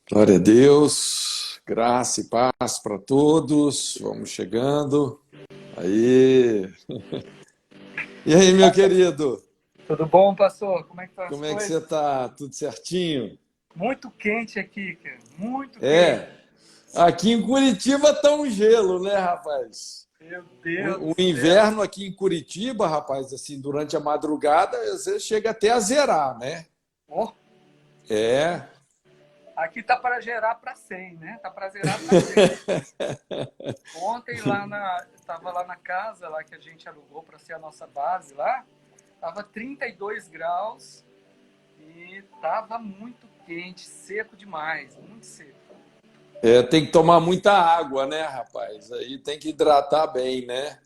Glória a Deus, graça e paz para todos. Vamos chegando. Aí. E aí, meu querido? Tudo bom, pastor? Como é que estão as Como é que você coisas? tá? Tudo certinho? Muito quente aqui, cara. Muito quente. É. Aqui em Curitiba tá um gelo, né, rapaz? Meu Deus O do céu. inverno aqui em Curitiba, rapaz, assim, durante a madrugada, às vezes chega até a zerar, né? Ó, É. aqui tá para gerar para 100, né? Tá para zerar para 100. Ontem tava lá na casa lá que a gente alugou para ser a nossa base lá, tava 32 graus e tava muito quente, seco demais, muito seco. É, tem que tomar muita água, né, rapaz? Aí tem que hidratar bem, né?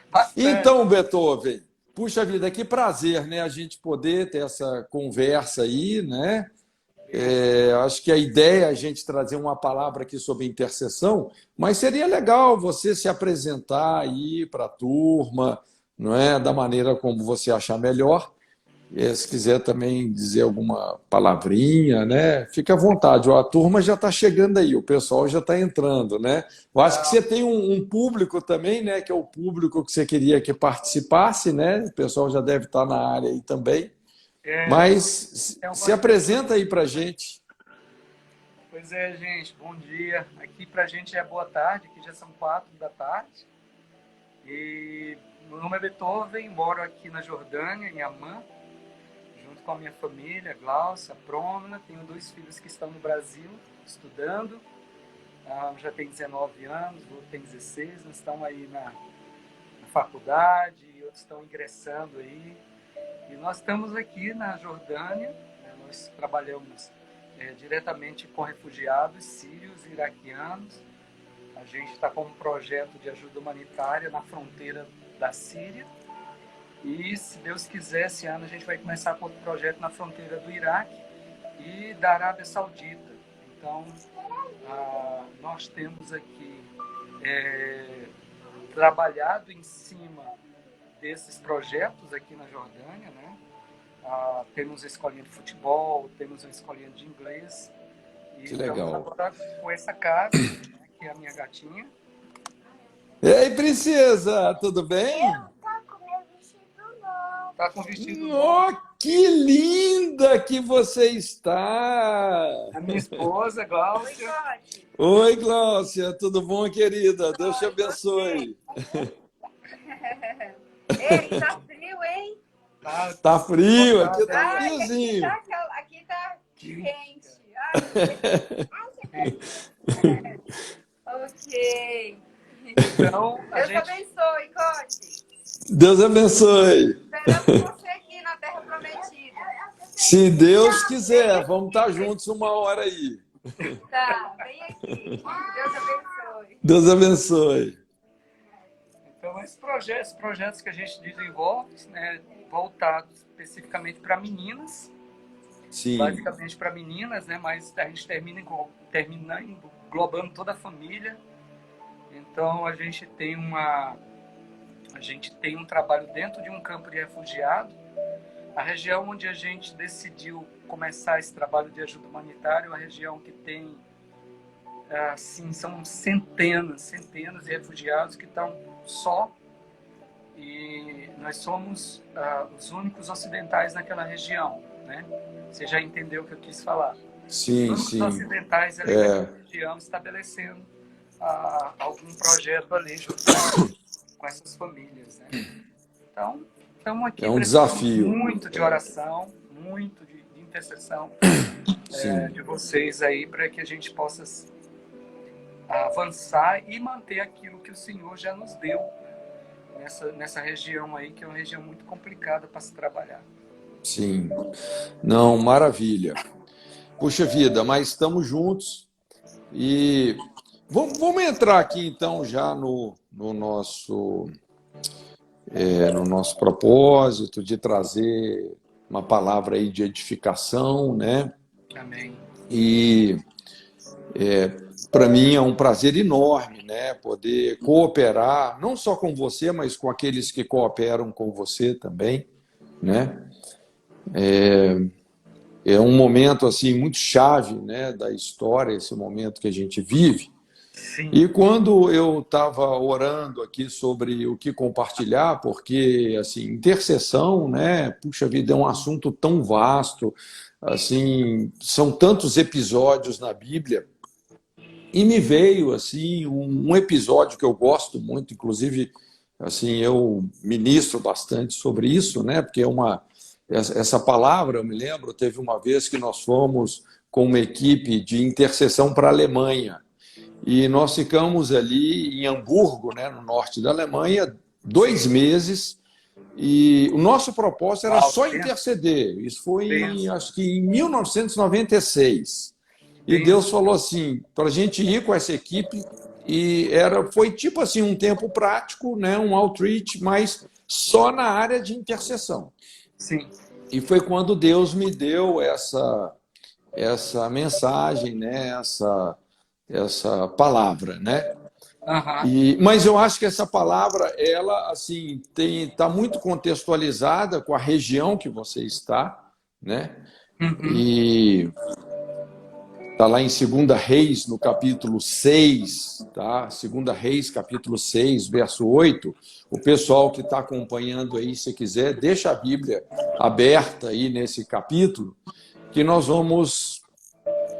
Bastante. Então, Beethoven, puxa vida, que prazer, né, a gente poder ter essa conversa aí, né? Acho que a ideia é a gente trazer uma palavra aqui sobre intercessão, mas seria legal você se apresentar aí para a turma, não é? Da maneira como você achar melhor. Se quiser também dizer alguma palavrinha, né? Fique à vontade. Ó, a turma já está chegando aí, o pessoal já está entrando, né? Eu acho que Ah, você tem um público também, né? Que é o público que você queria que participasse, né? O pessoal já deve estar na área aí também. Mas tem se algumas pessoas. apresenta aí para a gente. Pois é, gente, bom dia. Aqui pra gente é boa tarde, aqui já são 4 da tarde. E meu nome é Beethoven, moro aqui na Jordânia, em Amman, junto com a minha família, Glaucia, Promna. Tenho 2 filhos que estão no Brasil estudando. Já tem 19 anos, o outro tem 16, eles estão aí na faculdade, e outros estão ingressando aí. E nós estamos aqui na Jordânia, né, nós trabalhamos diretamente com refugiados sírios e iraquianos. A gente está com um projeto de ajuda humanitária na fronteira da Síria. E, se Deus quiser, esse ano a gente vai começar com outro projeto na fronteira do Iraque e da Arábia Saudita. Então, nós temos aqui trabalhado em cima desses projetos aqui na Jordânia, né? Temos uma escolinha de futebol, temos uma escolinha de inglês. E Que estamos legal. agora com essa casa, né, que é a minha gatinha. Ei, princesa, tudo bem? Eu tô com meu vestido novo. Tá com vestido novo. Oh, que linda que você está! A minha esposa, Oi, Glaucia. Code. Oi, Gláucia, tudo bom, querida? Deus te Oi, você. abençoe. Ei, tá frio, hein? Tá frio, aqui Confortável tá aí, ó. Ai, friozinho. aqui tá Que- quente. Ai, ok. Então, a Deus gente abençoe, Code. Deus abençoe. Esperamos você aqui na Terra Prometida. Se Deus quiser, vamos estar juntos uma hora aí. Tá, vem aqui. Deus abençoe. Deus abençoe. Então, esses projetos que a gente desenvolve, né, voltados especificamente para meninas, Sim, basicamente para meninas, né, mas a gente termina englobando toda a família. Então, a gente tem um trabalho dentro de um campo de refugiado. A região onde a gente decidiu começar esse trabalho de ajuda humanitária é uma região que tem, assim, são centenas de refugiados que estão só, e nós somos os únicos ocidentais naquela região, né? Você já entendeu o que eu quis falar. Os sim, únicos sim. ocidentais ali naquela região estabelecendo algum projeto ali junto com essas famílias, né? Então, estamos aqui É um precisando desafio. muito de oração, muito de intercessão Sim, de vocês aí, para que a gente possa avançar e manter aquilo que o Senhor já nos deu nessa região aí, que é uma região muito complicada para se trabalhar. sim. Não, maravilha. Puxa vida, mas estamos juntos e vamos entrar aqui então já no nosso propósito de trazer uma palavra aí de edificação, né? Amém. E para mim é um prazer enorme, né? Poder cooperar, não só com você, mas com aqueles que cooperam com você também, né? é um momento assim muito chave, né, da história, esse momento que a gente vive. Sim. E quando eu estava orando aqui sobre o que compartilhar, porque assim, intercessão, né, puxa vida, é um assunto tão vasto, assim, são tantos episódios na Bíblia, e me veio assim um episódio que eu gosto muito, inclusive assim, eu ministro bastante sobre isso, né, porque essa palavra, eu me lembro, teve uma vez que nós fomos com uma equipe de intercessão para a Alemanha. E nós ficamos ali em Hamburgo, né, no norte da Alemanha, 2 meses. E o nosso propósito era só interceder. Isso foi, acho que em 1996. E Deus falou assim, para a gente ir com essa equipe, e foi tipo assim um tempo prático, né, um outreach, mas só na área de intercessão. Sim. E foi quando Deus me deu essa mensagem, né, essa palavra, né? Mas eu acho que essa palavra, ela assim está muito contextualizada com a região que você está, né? E está lá em 2 Reis, no capítulo 6, tá? 2 Reis, capítulo 6, verso 8. O pessoal que está acompanhando aí, se quiser, deixa a Bíblia aberta aí nesse capítulo, que nós vamos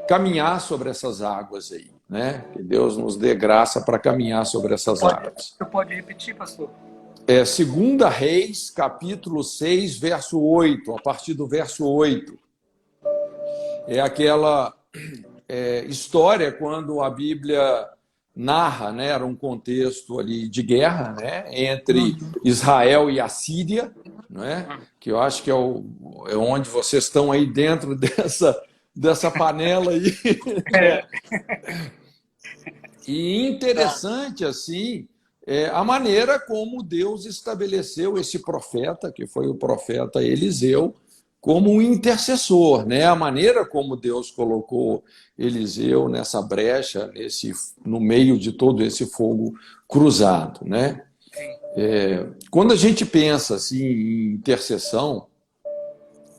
caminhar sobre essas águas aí, né? Que Deus nos dê graça para caminhar sobre essas águas. Você pode repetir, pastor? 2 Reis, capítulo 6, verso 8, a partir do verso 8. É aquela história quando a Bíblia narra, né? Era um contexto ali de guerra, né? Entre Israel e a Síria, né? Que eu acho que é onde vocês estão aí dentro dessa panela aí. E interessante, assim, a maneira como Deus estabeleceu esse profeta, que foi o profeta Eliseu, como um intercessor, né? A maneira como Deus colocou Eliseu nessa brecha, no meio de todo esse fogo cruzado, né? Quando a gente pensa assim, em intercessão,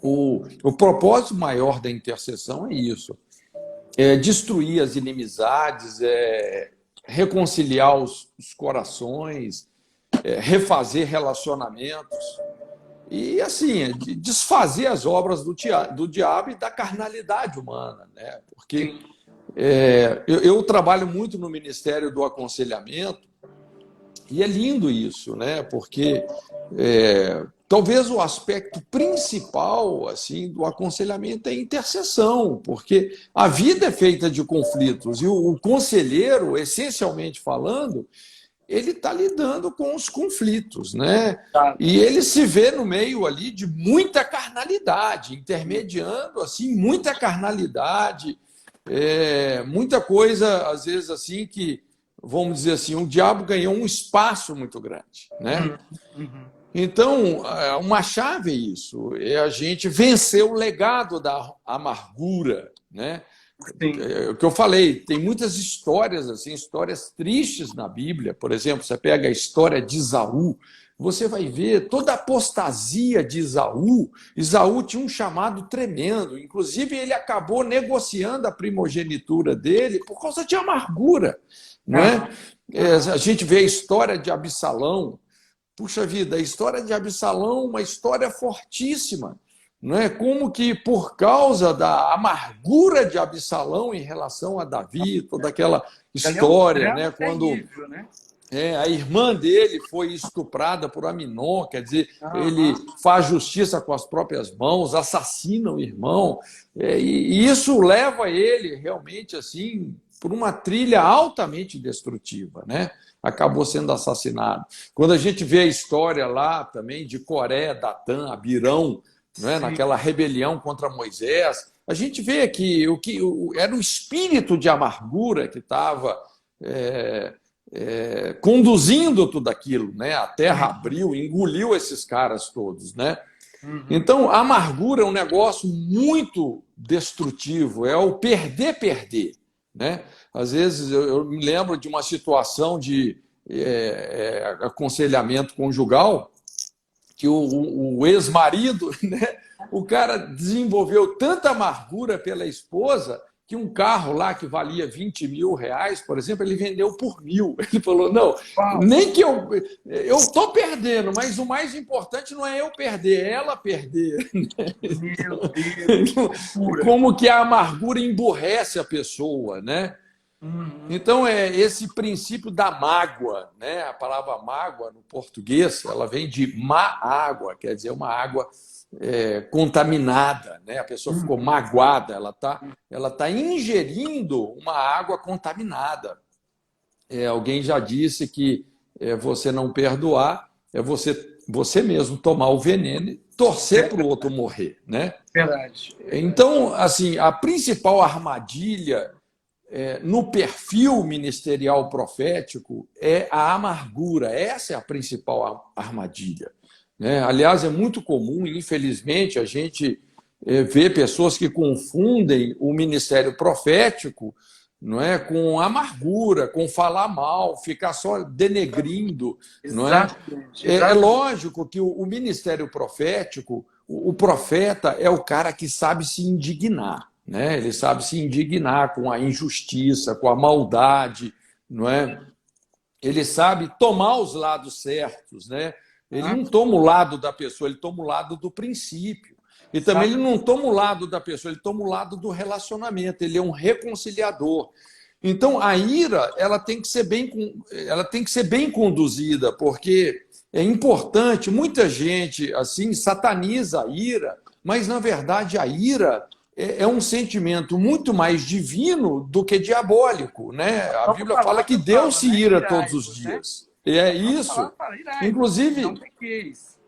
o propósito maior da intercessão é isso: destruir as inimizades, reconciliar os corações, refazer relacionamentos e assim desfazer as obras do diabo e da carnalidade humana, né? Porque eu trabalho muito no Ministério do Aconselhamento e é lindo isso, né? Porque talvez o aspecto principal assim do aconselhamento é a intercessão, porque a vida é feita de conflitos e o conselheiro, essencialmente falando, ele está lidando com os conflitos, né? E ele se vê no meio ali de muita carnalidade, intermediando assim muita carnalidade, muita coisa às vezes assim que, vamos dizer assim, o diabo ganhou um espaço muito grande, né? Então, uma chave é isso, é a gente vencer o legado da amargura, né? O que eu falei, tem muitas histórias assim, histórias tristes na Bíblia. Por exemplo, você pega a história de Esaú, você vai ver toda a apostasia de Esaú. Esaú tinha um chamado tremendo, inclusive ele acabou negociando a primogenitura dele por causa de amargura, né? A gente vê a história de Absalão. Puxa vida, a história de Absalão, uma história fortíssima, não é? Como que por causa da amargura de Absalão em relação a Davi, toda aquela história, né? Quando a irmã dele foi estuprada por Aminon, quer dizer, ele faz justiça com as próprias mãos, assassina o irmão, e isso leva ele realmente assim por uma trilha altamente destrutiva, né? Acabou sendo assassinado. Quando a gente vê a história lá também de Coré, Datã, Abirão, né, naquela rebelião contra Moisés, a gente vê que era o espírito de amargura que estava conduzindo tudo aquilo, né? A terra abriu, engoliu esses caras todos, né? Então, a amargura é um negócio muito destrutivo, é o perder, né? Às vezes eu me lembro de uma situação de aconselhamento conjugal que o ex-marido, né, o cara desenvolveu tanta amargura pela esposa que um carro lá que valia 20 mil reais, por exemplo, ele vendeu por 1.000. Ele falou, não, nem que eu estou perdendo, mas o mais importante não é eu perder, é ela perder. Meu Deus, Como que a amargura emburrece a pessoa, né? Então, é esse princípio da mágoa, né? A palavra mágoa, no português, ela vem de má água, quer dizer, uma água contaminada, né? A pessoa ficou magoada, ela tá ingerindo uma água contaminada. Alguém já disse que você não perdoar é você mesmo tomar o veneno e torcer para o outro morrer, né? Verdade. Então, assim, a principal armadilha no perfil ministerial profético é a amargura. Essa é a principal armadilha, né? Aliás, é muito comum, infelizmente, a gente ver pessoas que confundem o ministério profético, não é, com amargura, com falar mal, ficar só denegrindo. Não é? É lógico que o ministério profético, o profeta é o cara que sabe se indignar. Né? Ele sabe se indignar com a injustiça, com a maldade, não é? Ele sabe tomar os lados certos, né? Ele não toma o lado da pessoa, ele toma o lado do princípio. E também ele não toma o lado da pessoa, ele toma o lado do relacionamento, ele é um reconciliador. Então, a ira ela tem que ser bem conduzida, porque é importante, muita gente assim sataniza a ira, mas, na verdade, a ira é um sentimento muito mais divino do que diabólico, né? A Bíblia fala que Deus se ira todos os dias. É isso. Inclusive,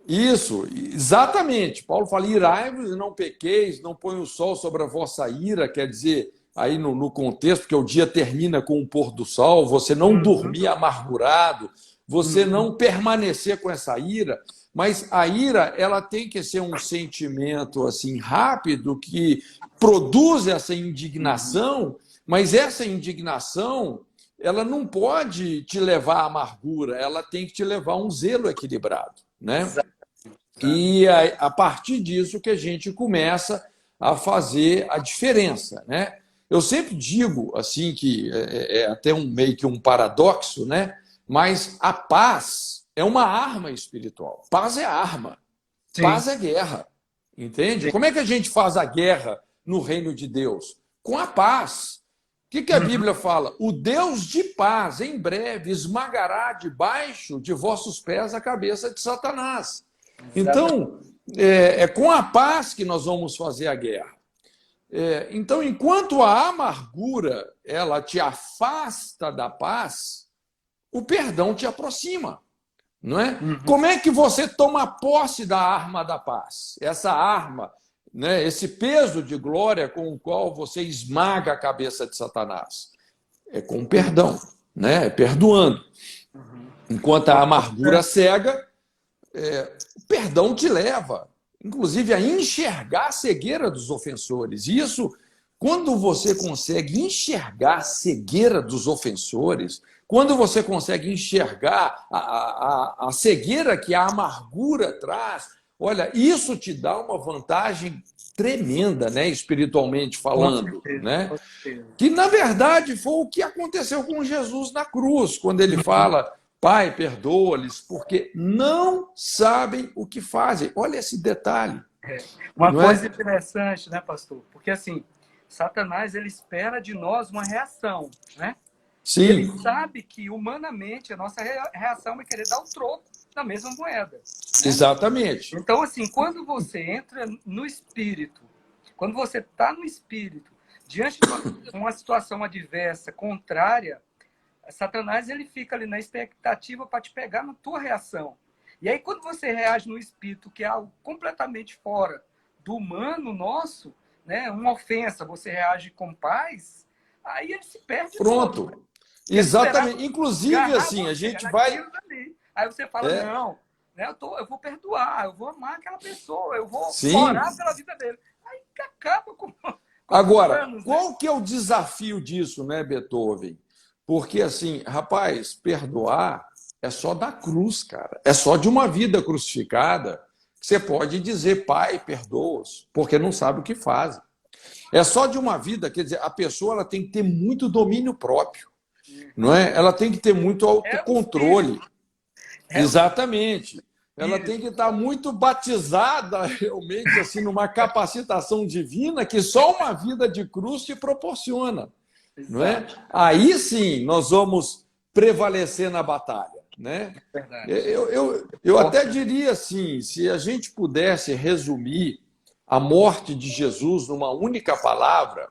isso, exatamente. Paulo fala, irai-vos e não pequeis, não põe o sol sobre a vossa ira, quer dizer, aí no contexto, porque o dia termina com o pôr do sol, você não dormir amargurado, você não permanecer com essa ira. Mas a ira, ela tem que ser um sentimento assim rápido que produz essa indignação, mas essa indignação, ela não pode te levar à amargura, ela tem que te levar a um zelo equilibrado, né? E a partir disso que a gente começa a fazer a diferença, né? Eu sempre digo assim que é até meio que um paradoxo, né? Mas a paz é uma arma espiritual. Paz é arma. Sim. Paz é guerra. Entende? Sim. Como é que a gente faz a guerra no reino de Deus? Com a paz. O que a Bíblia fala? O Deus de paz, em breve, esmagará debaixo de vossos pés a cabeça de Satanás. Então, é com a paz que nós vamos fazer a guerra. Então, enquanto a amargura ela te afasta da paz, o perdão te aproxima. Não é? Como é que você toma posse da arma da paz? Essa arma, né, esse peso de glória com o qual você esmaga a cabeça de Satanás. É com perdão, né? É perdoando. Enquanto a amargura cega, o perdão te leva, inclusive, a enxergar a cegueira dos ofensores. E isso, quando você consegue enxergar a cegueira dos ofensores, quando você consegue enxergar a cegueira que a amargura traz, olha, isso te dá uma vantagem tremenda, né, espiritualmente falando. Né? Que, na verdade, foi o que aconteceu com Jesus na cruz, quando ele fala, Pai, perdoa-lhes, porque não sabem o que fazem. Olha esse detalhe. Uma coisa interessante, né, pastor? Porque, assim, Satanás, ele espera de nós uma reação, né? Sim. Ele sabe que, humanamente, a nossa reação é querer dar o troco na mesma moeda. Né? Exatamente. Então, assim, quando você entra no espírito, quando você está no espírito, diante de uma situação adversa, contrária, Satanás ele fica ali na expectativa para te pegar na tua reação. E aí, quando você reage no espírito, que é algo completamente fora do humano nosso, né, uma ofensa, você reage com paz, aí ele se perde. Pronto. Todo. Exatamente. Inclusive, assim, a gente vai... Aí você fala, não, né, eu vou perdoar, eu vou amar aquela pessoa, eu vou Sim. orar pela vida dele. Aí acaba com Agora, planos, qual né? que é o desafio disso, né, Beethoven? Porque, assim, rapaz, perdoar é só da cruz, cara. É só de uma vida crucificada que você pode dizer, Pai, perdoa-os, porque não sabe o que fazem. É só de uma vida, quer dizer, a pessoa ela tem que ter muito domínio próprio, não é? Ela tem que ter muito autocontrole. Exatamente. Ela tem que estar muito batizada, realmente, assim, numa capacitação divina que só uma vida de cruz te proporciona. Não é? Aí sim nós vamos prevalecer na batalha. Né? Eu até diria assim, se a gente pudesse resumir a morte de Jesus numa única palavra,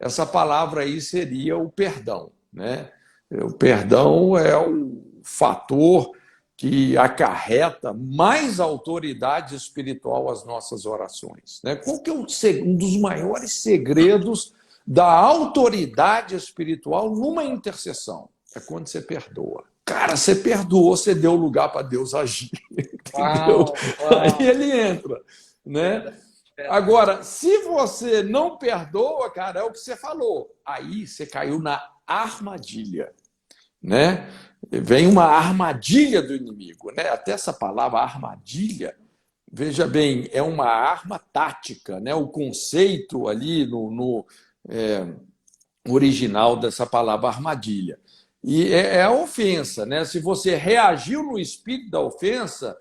essa palavra aí seria o perdão. Né? O perdão é o fator que acarreta mais autoridade espiritual às nossas orações. Né? Qual que é um dos maiores segredos da autoridade espiritual numa intercessão? É quando você perdoa. Cara, você perdoou, você deu lugar para Deus agir. Entendeu? Aí ele entra. Né? Agora, se você não perdoa, cara, é o que você falou. Aí você caiu na armadilha. Né? Vem uma armadilha do inimigo. Né? Até essa palavra armadilha, veja bem, é uma arma tática. Né? O conceito ali no original dessa palavra armadilha. E é a ofensa. Né? Se você reagiu no espírito da ofensa,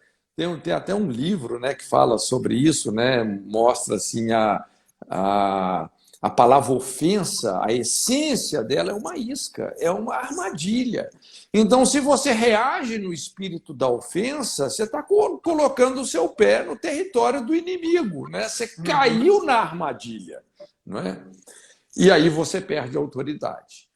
tem até um livro, né, que fala sobre isso, né? Mostra assim a palavra ofensa, a essência dela é uma isca, é uma armadilha. Então, se você reage no espírito da ofensa, você está colocando o seu pé no território do inimigo. Né? Você caiu na armadilha. Não é? E aí você perde a autoridade.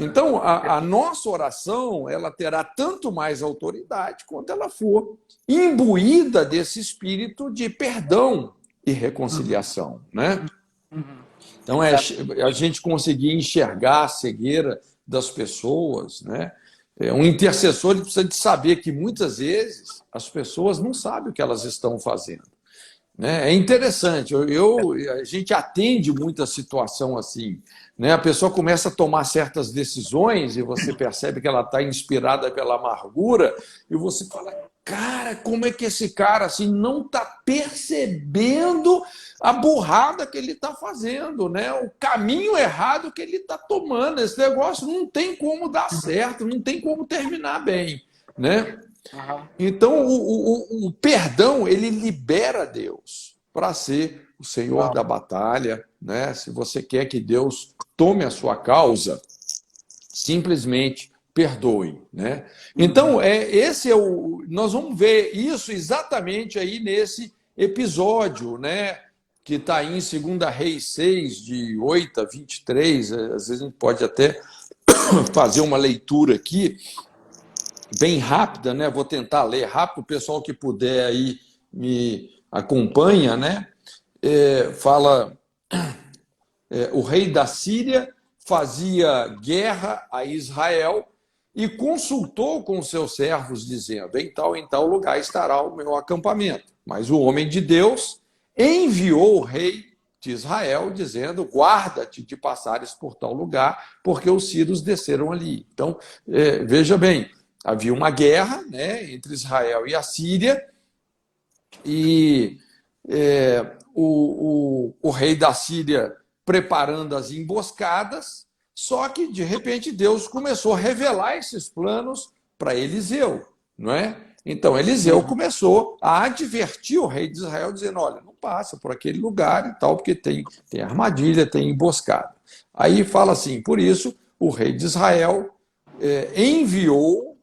Então, a nossa oração ela terá tanto mais autoridade quanto ela for imbuída desse espírito de perdão e reconciliação. Né? Então, é a gente conseguir enxergar a cegueira das pessoas. Né? Um intercessor ele precisa de saber que, muitas vezes, as pessoas não sabem o que elas estão fazendo. Né? É interessante, a gente atende muita situação assim. Né? A pessoa começa a tomar certas decisões e você percebe que ela está inspirada pela amargura e você fala, cara, como é que esse cara assim, não está percebendo a burrada que ele está fazendo, né? O caminho errado que ele está tomando. Esse negócio não tem como dar certo, não tem como terminar bem. Né? Então, o perdão, ele libera Deus para ser o Senhor da batalha. Né? Se você quer que Deus tome a sua causa, simplesmente perdoe. Né? Então, nós vamos ver isso exatamente aí nesse episódio, né? Que está aí em 2 Reis 6, de 8 a 23. Às vezes a gente pode até fazer uma leitura aqui, bem rápida, né? Vou tentar ler rápido, o pessoal que puder aí me acompanha, né? Fala, o rei da Síria fazia guerra a Israel e consultou com seus servos, dizendo, em tal lugar estará o meu acampamento. Mas o homem de Deus enviou o rei de Israel, dizendo, guarda-te de passares por tal lugar, porque os sírios desceram ali. Então, veja bem, havia uma guerra, né, entre Israel e a Síria, e o rei da Síria preparando as emboscadas, só que, de repente, Deus começou a revelar esses planos para Eliseu. Não é? Então, Eliseu começou a advertir o rei de Israel, dizendo, olha, não passa por aquele lugar e tal, porque tem armadilha, tem emboscada. Aí fala assim, por isso, o rei de Israel enviou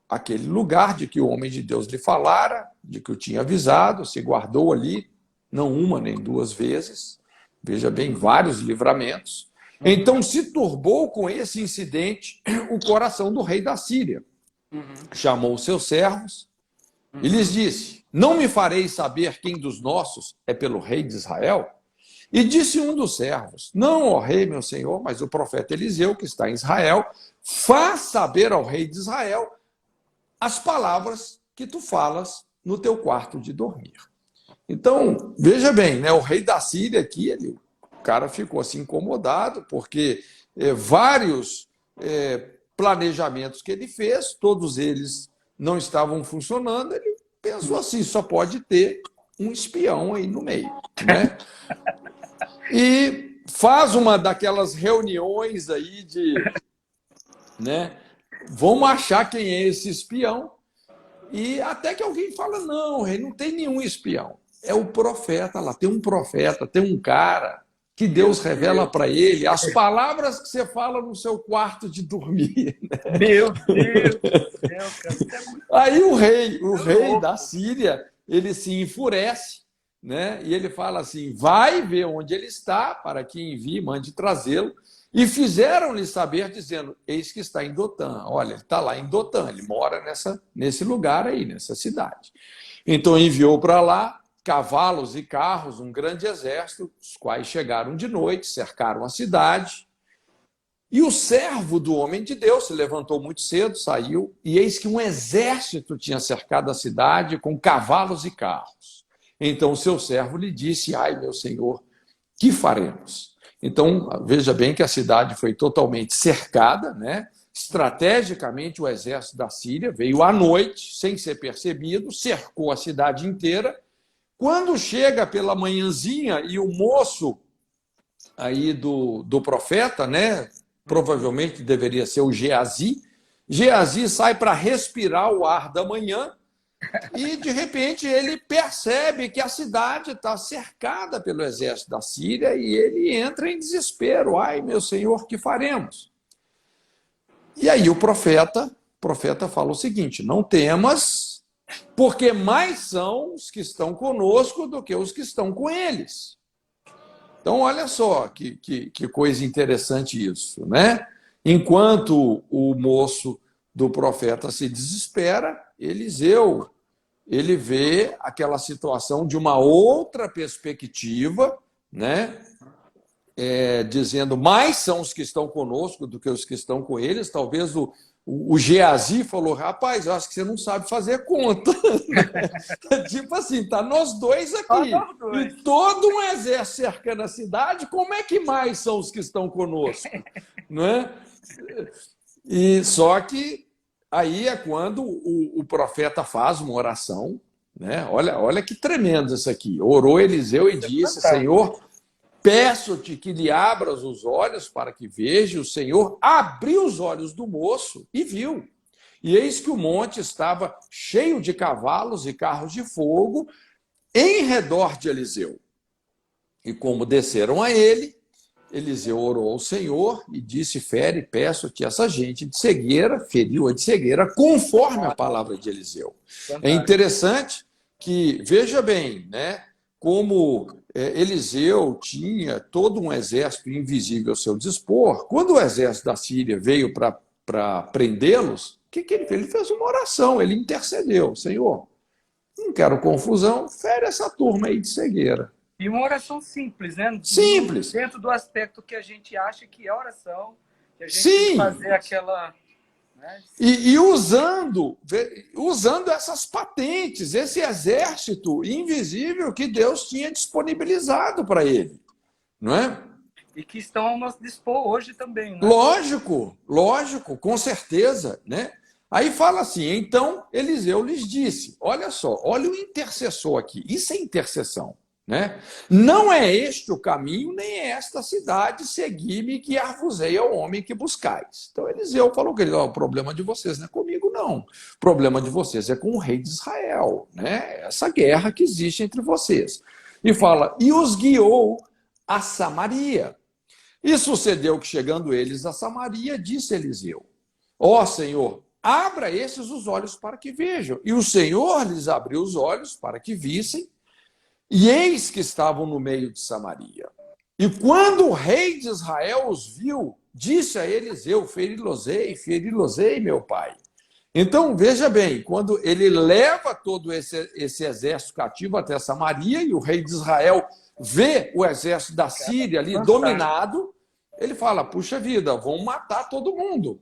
aquele lugar de que o homem de Deus lhe falara, de que o tinha avisado, se guardou ali, não uma nem duas vezes, veja bem, vários livramentos. Então se turbou com esse incidente o coração do rei da Síria. Chamou os seus servos e lhes disse, não me fareis saber quem dos nossos é pelo rei de Israel? E disse um dos servos, não, ó rei, meu senhor, mas o profeta Eliseu, que está em Israel, faz saber ao rei de Israel as palavras que tu falas no teu quarto de dormir. Então, veja bem, né, o rei da Síria aqui, o cara ficou assim incomodado, porque vários planejamentos que ele fez, todos eles não estavam funcionando, ele pensou assim, só pode ter um espião aí no meio, né? E faz uma daquelas reuniões aí né? Vamos achar quem é esse espião. E até que alguém fala, não, rei, não tem nenhum espião. É o profeta lá, tem um profeta, tem um cara que Deus revela para ele as palavras que você fala no seu quarto de dormir. Né? Meu Deus do céu, cara. Isso é muito... Aí o rei da Síria, ele se enfurece, né? E ele fala assim, vai ver onde ele está, para que envie, mande trazê-lo. E fizeram-lhe saber, dizendo, eis que está em Dotã. Olha, ele está lá em Dotã, ele mora nesse lugar aí, nessa cidade. Então enviou para lá cavalos e carros, um grande exército, os quais chegaram de noite, cercaram a cidade. E o servo do homem de Deus se levantou muito cedo, saiu, e eis que um exército tinha cercado a cidade com cavalos e carros. Então o seu servo lhe disse, ai, meu senhor, que faremos? Então, veja bem que a cidade foi totalmente cercada, né? Estrategicamente, o exército da Síria veio à noite, sem ser percebido, cercou a cidade inteira. Quando chega pela manhãzinha e o moço aí do profeta, né? Provavelmente deveria ser o Geazi, Geazi sai para respirar o ar da manhã e, de repente, ele percebe que a cidade está cercada pelo exército da Síria e ele entra em desespero. Ai, meu senhor, que faremos? E aí o profeta fala o seguinte, não temas, porque mais são os que estão conosco do que os que estão com eles. Então, olha só que coisa interessante isso, né? Enquanto o moço do profeta se desespera, Eliseu, ele vê aquela situação de uma outra perspectiva, né? Dizendo, mais são os que estão conosco do que os que estão com eles. Talvez o Geazi falou, rapaz, eu acho que você não sabe fazer conta. Tipo assim, tá nós dois aqui. E todo um exército cercando a cidade, como é que mais são os que estão conosco? Não é? E só que aí é quando o profeta faz uma oração, né? Olha que tremendo isso aqui. Orou Eliseu e disse, Senhor, peço-te que lhe abras os olhos para que veja. O Senhor abriu os olhos do moço e viu. E eis que o monte estava cheio de cavalos e carros de fogo em redor de Eliseu. E como desceram a ele, Eliseu orou ao Senhor e disse, fere, peço-te essa gente de cegueira, feriu-a de cegueira, conforme a palavra de Eliseu. É interessante que, veja bem, né, como Eliseu tinha todo um exército invisível ao seu dispor. Quando o exército da Síria veio para prendê-los, o que ele fez? Ele fez uma oração, ele intercedeu. Senhor, não quero confusão, fere essa turma aí de cegueira. E uma oração simples, né? Simples. Dentro do aspecto que a gente acha que é oração, que a gente Sim. tem que fazer aquela... Né? E usando essas patentes, esse exército invisível que Deus tinha disponibilizado para ele. Não é? E que estão ao nosso dispor hoje também. Né? Lógico, com certeza. Né? Aí fala assim, então Eliseu lhes disse, olha só, olha o intercessor aqui, isso é intercessão. Né? Não é este o caminho, nem é esta cidade, segui-me que ar-vos-ei ao homem que buscais. Então Eliseu falou que o problema de vocês não é comigo, não. O problema de vocês é com o rei de Israel, né? Essa guerra que existe entre vocês. E fala, e os guiou a Samaria. E sucedeu que, chegando eles a Samaria, disse Eliseu, ó Senhor, abra esses os olhos para que vejam. E o Senhor lhes abriu os olhos para que vissem, e eis que estavam no meio de Samaria. E quando o rei de Israel os viu, disse a Eliseu, feri-los-ei, meu pai. Então, veja bem, quando ele leva todo esse exército cativo até Samaria, e o rei de Israel vê o exército da Síria ali dominado, ele fala, puxa vida, vão matar todo mundo.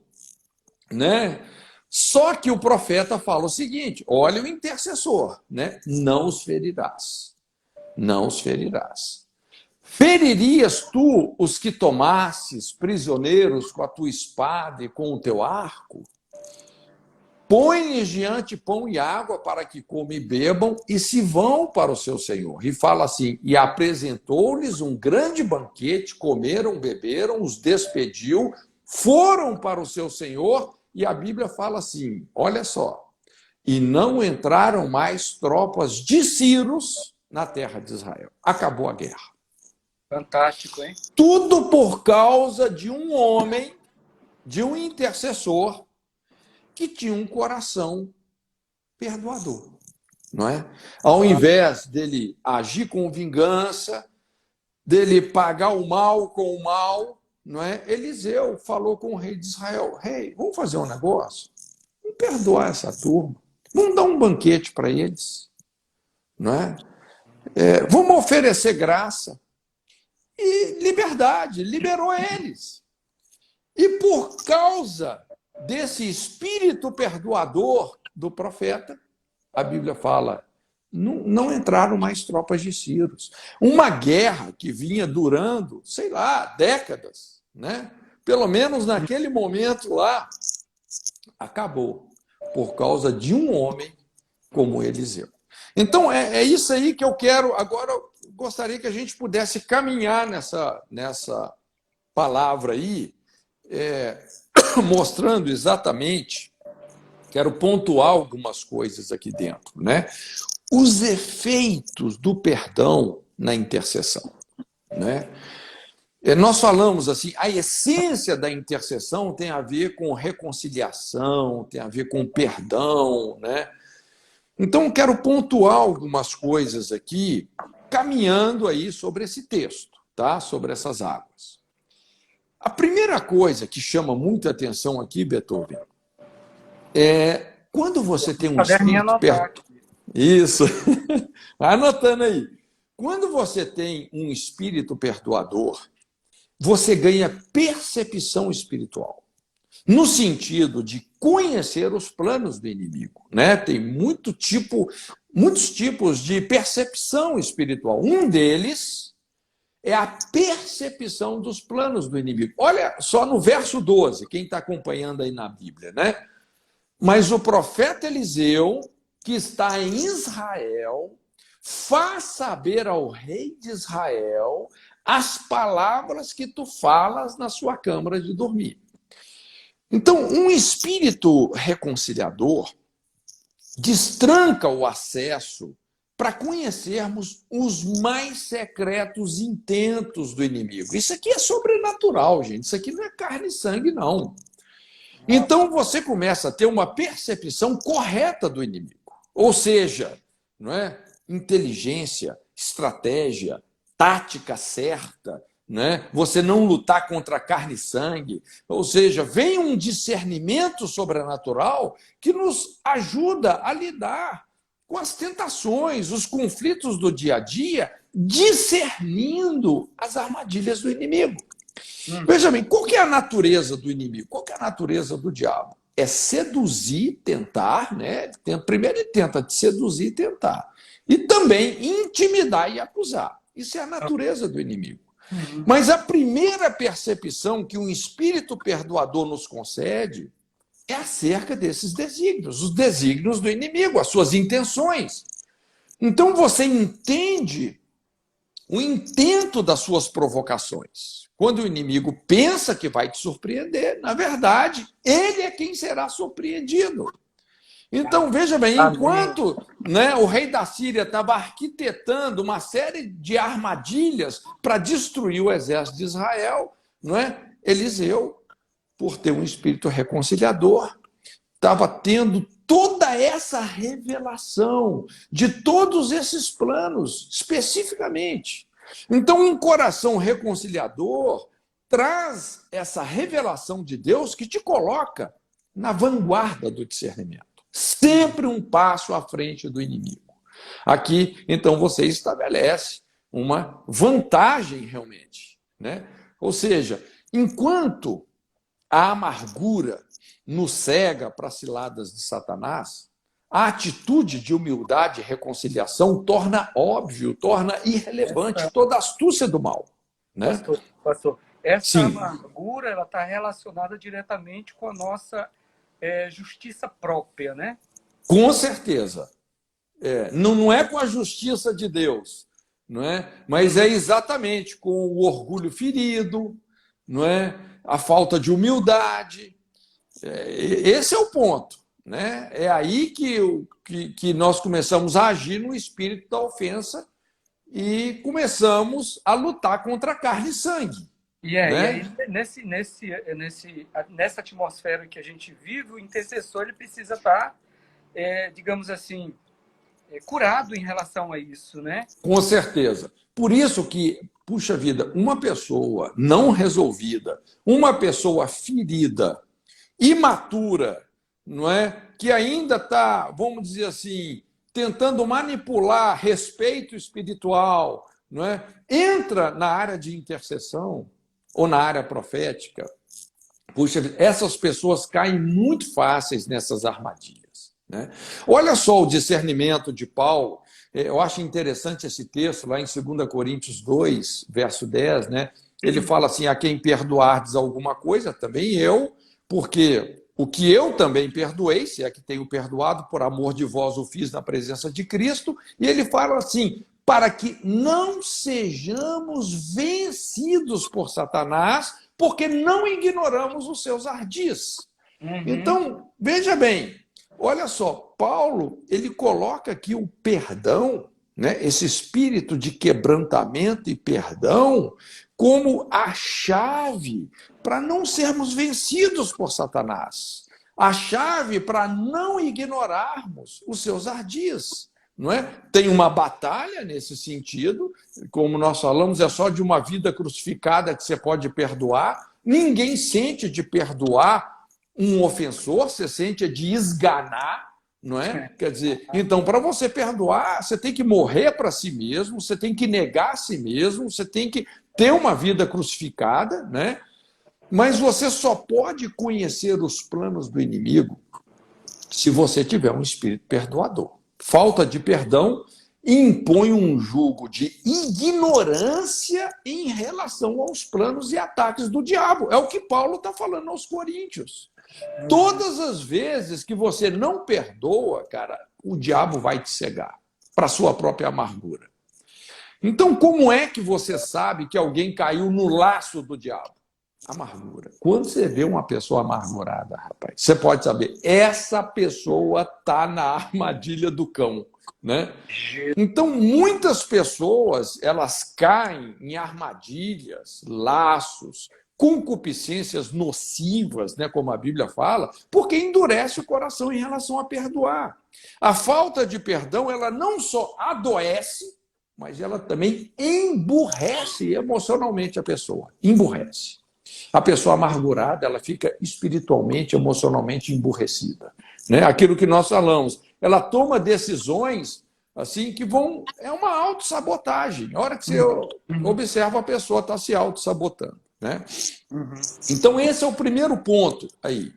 Né? Só que o profeta fala o seguinte, olha o intercessor, né? Não os ferirás. Não os ferirás. Feririas tu os que tomasses prisioneiros com a tua espada e com o teu arco? Põe-lhes diante pão e água para que comam e bebam e se vão para o seu senhor. E fala assim, e apresentou-lhes um grande banquete, comeram, beberam, os despediu, foram para o seu senhor, e a Bíblia fala assim, olha só, e não entraram mais tropas de Círios na terra de Israel. Acabou a guerra. Fantástico, hein? Tudo por causa de um homem, de um intercessor, que tinha um coração perdoador, não é? Ao invés dele agir com vingança, dele pagar o mal com o mal, não é? Eliseu falou com o rei de Israel, rei, vamos fazer um negócio? Vamos perdoar essa turma, vamos dar um banquete para eles, não é? Vamos oferecer graça e liberdade, liberou eles. E por causa desse espírito perdoador do profeta, a Bíblia fala, não entraram mais tropas de Círios. Uma guerra que vinha durando, sei lá, décadas, né? Pelo menos naquele momento lá, acabou, por causa de um homem como Eliseu. Então, é isso aí que eu quero. Agora, eu gostaria que a gente pudesse caminhar nessa palavra aí, mostrando exatamente, quero pontuar algumas coisas aqui dentro, né? Os efeitos do perdão na intercessão, né? Nós falamos assim, a essência da intercessão tem a ver com reconciliação, tem a ver com perdão, né? Então, eu quero pontuar algumas coisas aqui, caminhando aí sobre esse texto, tá? Sobre essas águas. A primeira coisa que chama muita atenção aqui, Beethoven, é quando você tem um espírito perdoador. Isso, anotando aí. Quando você tem um espírito perdoador, você ganha percepção espiritual, no sentido de conhecer os planos do inimigo, né? Tem muitos tipos de percepção espiritual. Um deles é a percepção dos planos do inimigo. Olha só no verso 12, quem está acompanhando aí na Bíblia, né? Mas o profeta Eliseu, que está em Israel, faz saber ao rei de Israel as palavras que tu falas na sua câmara de dormir. Então, um espírito reconciliador destranca o acesso para conhecermos os mais secretos intentos do inimigo. Isso aqui é sobrenatural, gente. Isso aqui não é carne e sangue, não. Então, você começa a ter uma percepção correta do inimigo. Ou seja, não é? Inteligência, estratégia, tática certa, né? Você não lutar contra carne e sangue. Ou seja, vem um discernimento sobrenatural que nos ajuda a lidar com as tentações, os conflitos do dia a dia, discernindo as armadilhas do inimigo. Veja bem, qual que é a natureza do inimigo? Qual que é a natureza do diabo? É seduzir, tentar, né? Primeiro ele tenta te seduzir e tentar. E também intimidar e acusar. Isso é a natureza do inimigo. Mas a primeira percepção que um espírito perdoador nos concede é acerca desses desígnios, os desígnios do inimigo, as suas intenções. Então você entende o intento das suas provocações. Quando o inimigo pensa que vai te surpreender, na verdade, ele é quem será surpreendido. Então, veja bem, enquanto o rei da Síria estava arquitetando uma série de armadilhas para destruir o exército de Israel, Eliseu, por ter um espírito reconciliador, estava tendo toda essa revelação de todos esses planos, especificamente. Então, um coração reconciliador traz essa revelação de Deus que te coloca na vanguarda do discernimento. Sempre um passo à frente do inimigo. Aqui, então, você estabelece uma vantagem realmente, né? Ou seja, enquanto a amargura nos cega para as ciladas de Satanás, A atitude de humildade e reconciliação torna óbvio, torna irrelevante toda a astúcia do mal, né? Pastor, essa Sim. amargura ela está relacionada diretamente com a nossa justiça própria, né? Com certeza. Não é com a justiça de Deus, não é? Mas é exatamente com o orgulho ferido, não é? A falta de humildade. Esse é o ponto, né? É aí que nós começamos a agir no espírito da ofensa e começamos a lutar contra a carne e sangue. E aí, nessa atmosfera que a gente vive, o intercessor ele precisa estar, digamos assim, curado em relação a isso, né? Com certeza. Por isso que, puxa vida, uma pessoa não resolvida, uma pessoa ferida, imatura, não é? Que ainda está, vamos dizer assim, tentando manipular respeito espiritual, não é? Entra na área de intercessão ou na área profética. Puxa vida, essas pessoas caem muito fáceis nessas armadilhas, né? Olha só o discernimento de Paulo. Eu acho interessante esse texto lá em 2 Coríntios 2, verso 10, né? Ele fala assim: a quem perdoardes alguma coisa, também eu, porque o que eu também perdoei, se é que tenho perdoado, por amor de vós o fiz na presença de Cristo. E ele fala assim: para que não sejamos vencidos por Satanás, porque não ignoramos os seus ardis. Então, veja bem, olha só, Paulo, ele coloca aqui o perdão, né, esse espírito de quebrantamento e perdão, como a chave para não sermos vencidos por Satanás, a chave para não ignorarmos os seus ardis. Não é? Tem uma batalha nesse sentido, como nós falamos, é só de uma vida crucificada que você pode perdoar. Ninguém sente de perdoar um ofensor, você sente de esganar, não é? Quer dizer, então, para você perdoar, você tem que morrer para si mesmo, você tem que negar a si mesmo, você tem que ter uma vida crucificada, né? Mas você só pode conhecer os planos do inimigo se você tiver um espírito perdoador. Falta de perdão impõe um jugo de ignorância em relação aos planos e ataques do diabo. É o que Paulo está falando aos Coríntios. Todas as vezes que você não perdoa, cara, o diabo vai te cegar para a sua própria amargura. Então, como é que você sabe que alguém caiu no laço do diabo? Amargura. Quando você vê uma pessoa amargurada, rapaz, você pode saber, essa pessoa está na armadilha do cão, né? Então, muitas pessoas, elas caem em armadilhas, laços, concupiscências nocivas, né, como a Bíblia fala, porque endurece o coração em relação a perdoar. A falta de perdão, ela não só adoece, mas ela também emburrece emocionalmente a pessoa. Emburrece. A pessoa amargurada, ela fica espiritualmente, emocionalmente emburrecida, né? Aquilo que nós falamos, ela toma decisões assim que vão... É uma autossabotagem. A hora que você observa, a pessoa está se autossabotando, né? Então, esse é o primeiro ponto aí,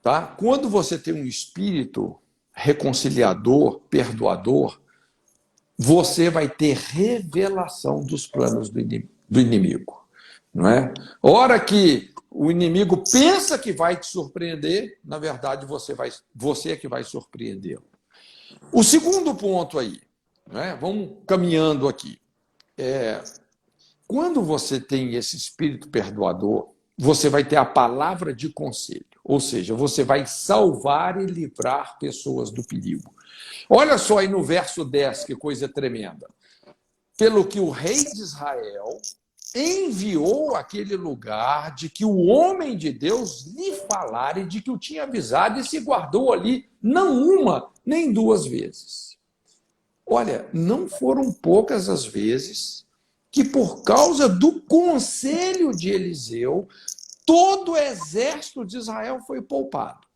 tá? Quando você tem um espírito reconciliador, perdoador, você vai ter revelação dos planos do inimigo. Não é? Hora que o inimigo pensa que vai te surpreender, na verdade você é que vai surpreendê-lo. O segundo ponto aí, né? Vamos caminhando aqui. Quando você tem esse espírito perdoador, você vai ter a palavra de conselho, ou seja, você vai salvar e livrar pessoas do perigo. Olha só aí no verso 10, que coisa tremenda. Pelo que o rei de Israel enviou aquele lugar de que o homem de Deus lhe falara e de que o tinha avisado e se guardou ali não uma, nem duas vezes. Olha, não foram poucas as vezes que por causa do conselho de Eliseu, todo o exército de Israel foi poupado.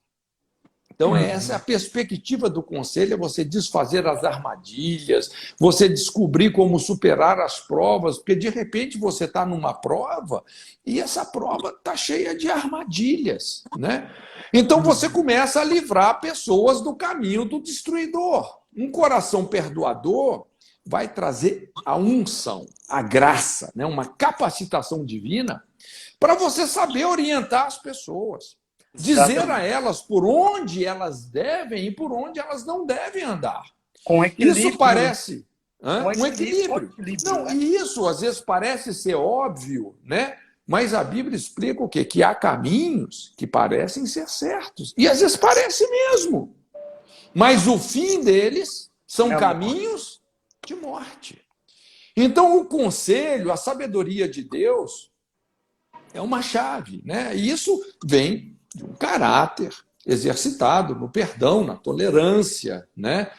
Então, essa é a perspectiva do conselho, é você desfazer as armadilhas, você descobrir como superar as provas, porque de repente você está numa prova e essa prova está cheia de armadilhas, né? Então você começa a livrar pessoas do caminho do destruidor. Um coração perdoador vai trazer a unção, a graça, né? Uma capacitação divina para você saber orientar as pessoas. Dizer a elas por onde elas devem e por onde elas não devem andar. Com equilíbrio. Isso parece um equilíbrio. Não, e isso às vezes parece ser óbvio, né? Mas a Bíblia explica o quê? Que há caminhos que parecem ser certos. E às vezes parece mesmo. Mas o fim deles são caminhos de morte. Então o conselho, a sabedoria de Deus é uma chave, né? E isso vem de um caráter exercitado no perdão, na tolerância, né?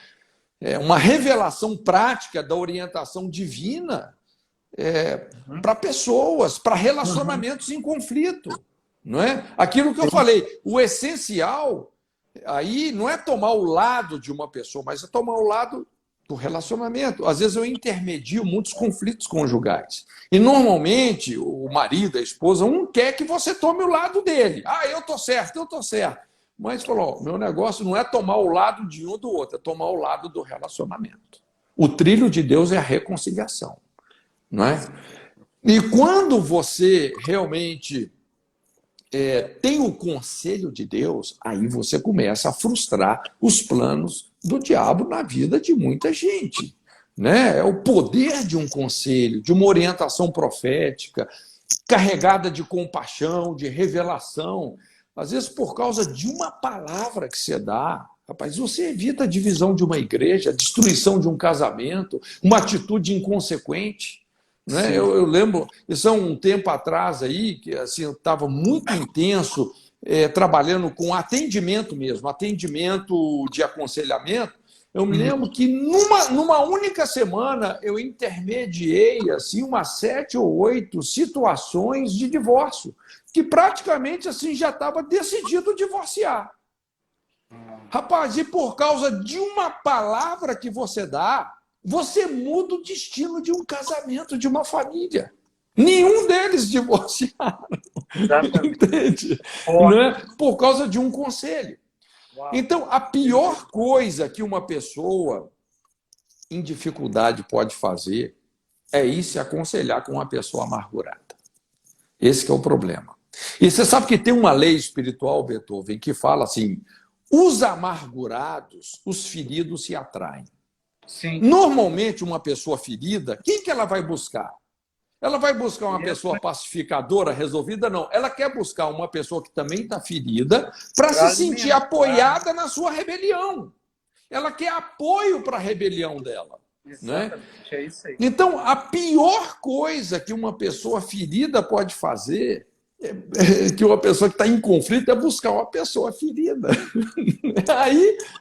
É uma revelação prática da orientação divina para pessoas, para relacionamentos em conflito, não é? Aquilo que eu falei, o essencial aí não é tomar o lado de uma pessoa, mas é tomar o lado do relacionamento. Às vezes eu intermedio muitos conflitos conjugais. E normalmente o marido, a esposa, um quer que você tome o lado dele. Ah, eu tô certo, eu tô certo. Mas falou, meu negócio não é tomar o lado de um ou do outro, é tomar o lado do relacionamento. O trilho de Deus é a reconciliação, não é? E quando você realmente tem o conselho de Deus, aí você começa a frustrar os planos do diabo na vida de muita gente, né? É o poder de um conselho, de uma orientação profética, carregada de compaixão, de revelação. Às vezes, por causa de uma palavra que você dá, rapaz, você evita a divisão de uma igreja, a destruição de um casamento, uma atitude inconsequente. Né? Eu lembro, isso há um tempo atrás aí, que assim, eu estava muito intenso trabalhando com atendimento mesmo, atendimento de aconselhamento. Eu me lembro que numa única semana eu intermediei assim, umas 7 ou 8 situações de divórcio, que praticamente assim, já estava decidido divorciar. Rapaz, e por causa de uma palavra que você dá, você muda o destino de um casamento, de uma família. Nenhum deles divorciaram. Entende? Não é? Por causa de um conselho. Uau. Então, a pior coisa que uma pessoa em dificuldade pode fazer é ir se aconselhar com uma pessoa amargurada. Esse que é o problema. E você sabe que tem uma lei espiritual, Beethoven, que fala assim, os amargurados, os feridos se atraem. Sim. Normalmente, uma pessoa ferida, quem que ela vai buscar? Ela vai buscar uma pessoa pacificadora, resolvida? Não. Ela quer buscar uma pessoa que também está ferida para se sentir apoiada na sua rebelião. Ela quer apoio para a rebelião dela. Exatamente, né? É isso aí. Então, a pior coisa que uma pessoa ferida pode fazer, que uma pessoa que está em conflito, é buscar uma pessoa ferida.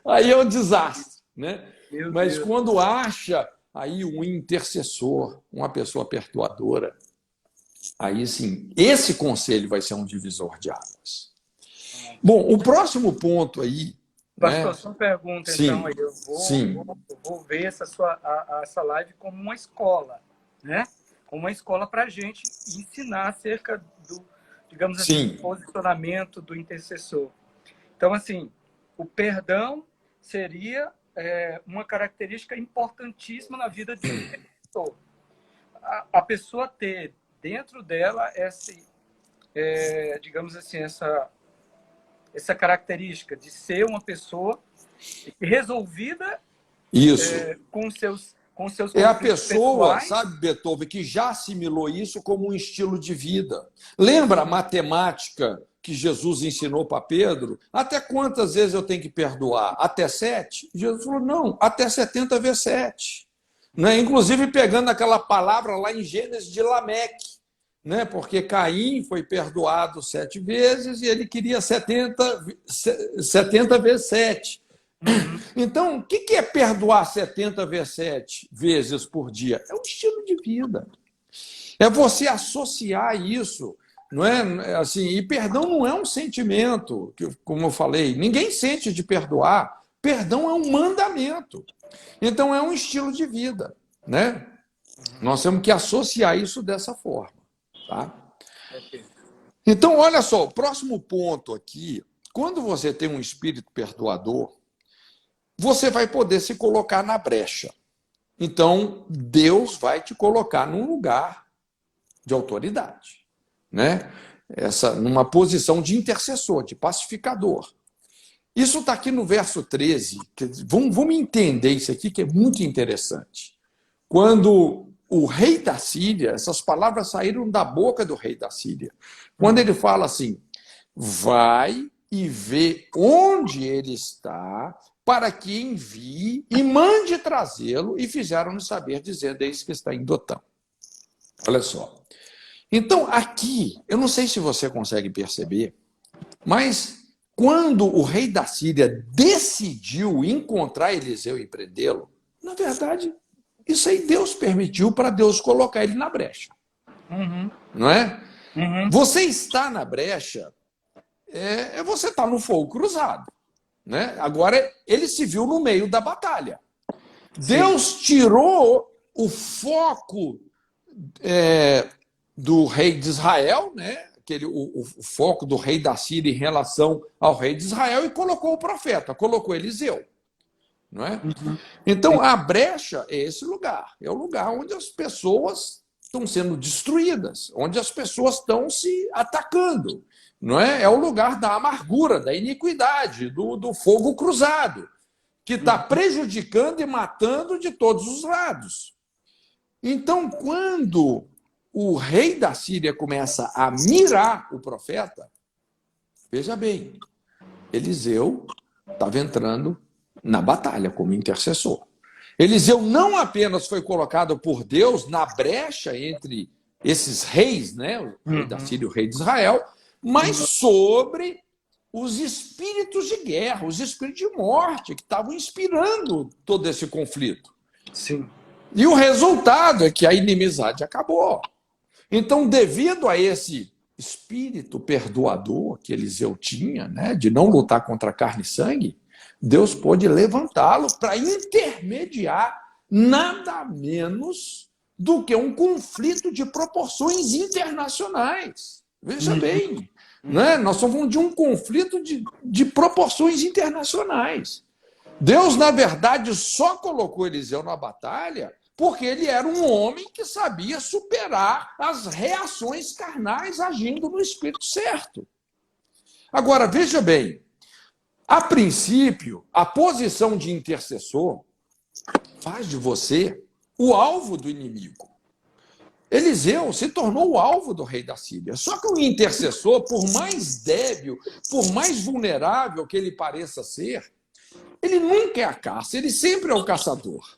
Aí é um desastre, né? Mas quando acha aí um intercessor, uma pessoa perdoadora, aí sim, esse conselho vai ser um divisor de águas. Bom, o próximo ponto aí... Pastor, só uma pergunta, sim, então, aí eu vou ver essa live como uma escola, né? Como uma escola para a gente ensinar acerca do, digamos assim, do posicionamento do intercessor. Então, assim, o perdão seria... uma característica importantíssima na vida de um pessoa. A pessoa ter dentro dela digamos assim, essa característica de ser uma pessoa resolvida com seus é a pessoa, pessoais. Sabe, Beethoven, que já assimilou isso como um estilo de vida. Lembra a matemática que Jesus ensinou para Pedro? Até quantas vezes eu tenho que perdoar? Até 7? Jesus falou, não, até 70 vezes 7. Né? Inclusive pegando aquela palavra lá em Gênesis de Lameque, né? Porque Caim foi perdoado 7 vezes e ele queria 70 vezes 7. Então, o que é perdoar 70 vezes 7 vezes por dia? É um estilo de vida. É você associar isso Não é assim, e perdão não é um sentimento, como eu falei, ninguém sente de perdoar. Perdão é um mandamento. Então é um estilo de vida, né? Nós temos que associar isso dessa forma, tá? Então, olha só, o próximo ponto aqui, quando você tem um espírito perdoador, você vai poder se colocar na brecha. Então, Deus vai te colocar num lugar de autoridade, né? Numa posição de intercessor, de pacificador. Isso está aqui no verso 13. Vamos entender isso aqui, que é muito interessante. Quando o rei da Síria, essas palavras saíram da boca do rei da Síria, quando ele fala assim, vai e vê onde ele está, para que envie e mande trazê-lo, e fizeram-nos saber, dizendo, eis que está em Dotã. Olha só. Então, aqui, eu não sei se você consegue perceber, mas quando o rei da Síria decidiu encontrar Eliseu e prendê-lo, na verdade, isso aí Deus permitiu para Deus colocar ele na brecha. Não é? Você está na brecha, você está no fogo cruzado. Né? Agora, ele se viu no meio da batalha. Sim. Deus tirou o foco do rei de Israel, né? O foco do rei da Síria em relação ao rei de Israel, e colocou o profeta, colocou Eliseu. Não é? Então, a brecha é esse lugar. É o lugar onde as pessoas estão sendo destruídas, onde as pessoas estão se atacando. Não é? É o lugar da amargura, da iniquidade, do fogo cruzado, que está prejudicando e matando de todos os lados. Então, quando o rei da Síria começa a mirar o profeta, veja bem, Eliseu estava entrando na batalha como intercessor. Eliseu não apenas foi colocado por Deus na brecha entre esses reis, né, o rei da Síria e o rei de Israel, mas sobre os espíritos de guerra, os espíritos de morte que estavam inspirando todo esse conflito. Sim. E o resultado é que a inimizade acabou. Então, devido a esse espírito perdoador que Eliseu tinha, né, de não lutar contra carne e sangue, Deus pôde levantá-lo para intermediar nada menos do que um conflito de proporções internacionais. Veja bem, né? Nós estamos falando de um conflito de proporções internacionais. Deus, na verdade, só colocou Eliseu na batalha porque ele era um homem que sabia superar as reações carnais agindo no espírito certo. Agora, veja bem, a princípio, a posição de intercessor faz de você o alvo do inimigo. Eliseu se tornou o alvo do rei da Síria. Só que o intercessor, por mais débil, por mais vulnerável que ele pareça ser, ele nunca é a caça, ele sempre é o caçador.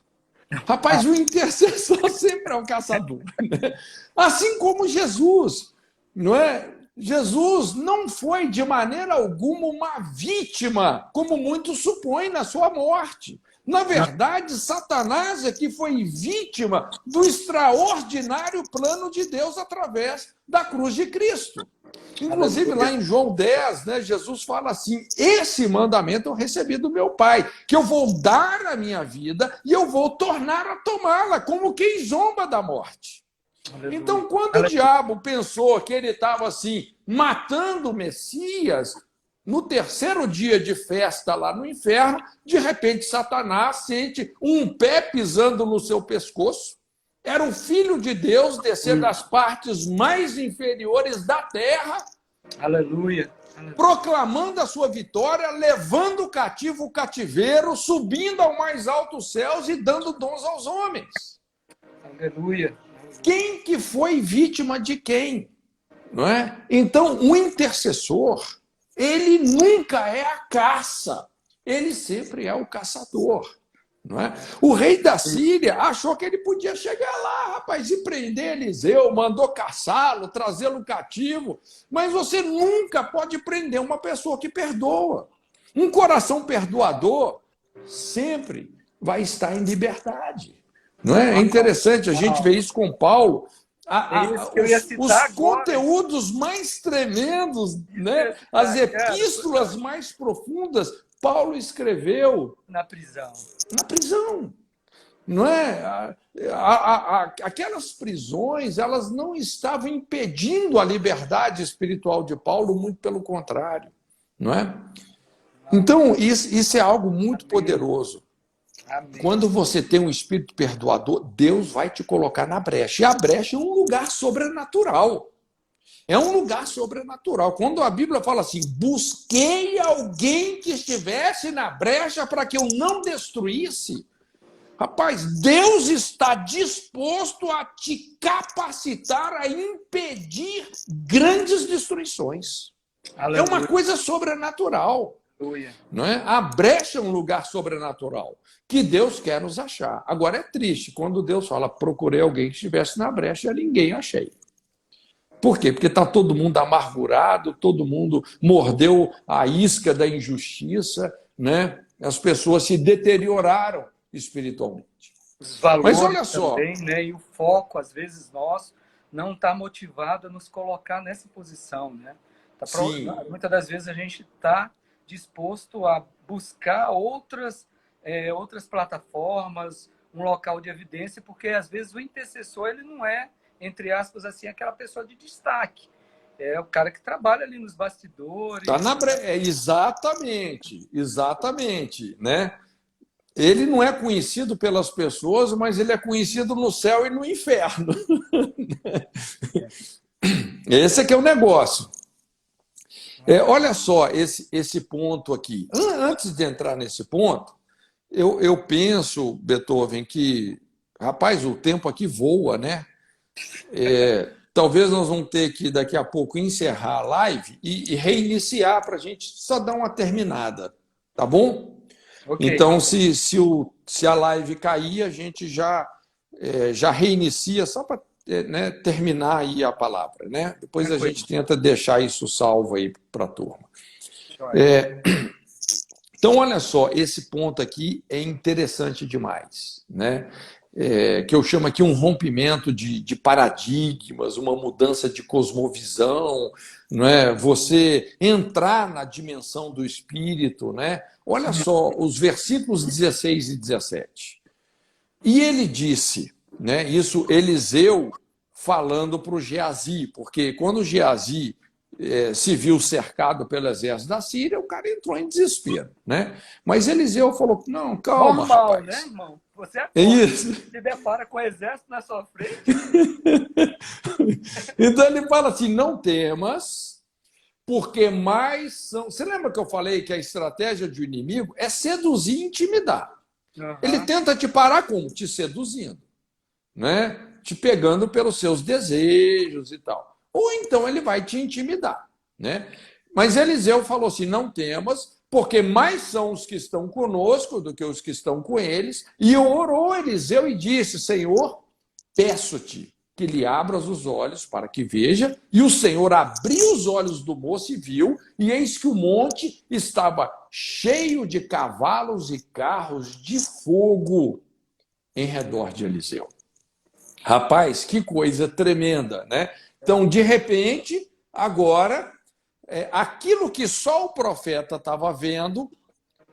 Rapaz, o intercessor sempre é o caçador. Né? Assim como Jesus, não é? Jesus não foi de maneira alguma uma vítima, como muitos supõem, na sua morte. Na verdade, Satanás é que foi vítima do extraordinário plano de Deus através da cruz de Cristo. Inclusive, lá em João 10, né, Jesus fala assim, esse mandamento eu recebi do meu Pai, que eu vou dar a minha vida e eu vou tornar a tomá-la, como quem zomba da morte. Então, quando o diabo pensou que ele estava assim, matando o Messias, no terceiro dia de festa lá no inferno, de repente Satanás sente um pé pisando no seu pescoço. Era o Filho de Deus descer das partes mais inferiores da terra, aleluia, proclamando a sua vitória, levando o cativo o cativeiro, subindo ao mais altos céus e dando dons aos homens. Aleluia. Quem que foi vítima de quem? Não é? Então, o intercessor, ele nunca é a caça, ele sempre é o caçador. Não é? O rei da Síria achou que ele podia chegar lá, rapaz, e prender Eliseu, mandou caçá-lo, trazê-lo cativo, mas você nunca pode prender uma pessoa que perdoa. Um coração perdoador sempre vai estar em liberdade. Não é? É interessante, a gente vê isso com Paulo, É isso que eu ia os citar agora. conteúdos mais tremendos, né? As epístolas mais profundas, Paulo escreveu Na prisão. na prisão. Não é? Aquelas prisões, elas não estavam impedindo a liberdade espiritual de Paulo, muito pelo contrário. Não é? Então, isso é algo muito poderoso. Amém. Quando você tem um espírito perdoador, Deus vai te colocar na brecha. E a brecha é um lugar sobrenatural. É um lugar sobrenatural. Quando a Bíblia fala assim, busquei alguém que estivesse na brecha para que eu não destruísse. Rapaz, Deus está disposto a te capacitar a impedir grandes destruições. Aleluia. É uma coisa sobrenatural. Não é? A brecha é um lugar sobrenatural que Deus quer nos achar. Agora é triste quando Deus fala, procurei alguém que estivesse na brecha e ninguém achei. Por quê? Porque está todo mundo amargurado, todo mundo mordeu a isca da injustiça, né? As pessoas se deterioraram espiritualmente. Os valores Mas olha só, também, né? E o foco, às vezes, nosso, não está motivado a nos colocar nessa posição, né? Muitas das vezes a gente está disposto a buscar outras plataformas, um local de evidência, porque às vezes o intercessor ele não é, entre aspas, assim, aquela pessoa de destaque. É o cara que trabalha ali nos bastidores. Tá exatamente, né? Ele não é conhecido pelas pessoas, mas ele é conhecido no céu e no inferno. Esse é que é o negócio. Olha só esse ponto aqui. Antes de entrar nesse ponto, eu penso, Beethoven, que, rapaz, o tempo aqui voa, né? Talvez nós vamos ter que, daqui a pouco, encerrar a live e reiniciar para a gente só dar uma terminada, tá bom? Okay. Então, se a live cair, a gente já reinicia só para terminar aí a palavra, né? Depois a gente tenta deixar isso salvo aí para a turma. Então, olha só, esse ponto aqui é interessante demais, né? Que eu chamo aqui um rompimento de paradigmas, uma mudança de cosmovisão, não é? Você entrar na dimensão do espírito, né? Olha só os versículos 16 e 17. E ele disse, né? Isso Eliseu falando para o Geazi, porque quando o Geazi se viu cercado pelo exército da Síria, o cara entrou em desespero, né? Mas Eliseu falou, não, calma, normal, rapaz. Né, irmão? Você se depara com o exército na sua frente. Então ele fala assim, não temas, porque mais são... Você lembra que eu falei que a estratégia do inimigo é seduzir e intimidar. Uhum. Ele tenta te parar como? Te seduzindo, né? Te pegando pelos seus desejos e tal. Ou então ele vai te intimidar, né? Mas Eliseu falou assim, não temas, porque mais são os que estão conosco do que os que estão com eles. E orou Eliseu e disse, Senhor, peço-te que lhe abras os olhos para que veja. E o Senhor abriu os olhos do moço e viu, e eis que o monte estava cheio de cavalos e carros de fogo em redor de Eliseu. Rapaz, que coisa tremenda, né? Então, de repente, agora, aquilo que só o profeta estava vendo,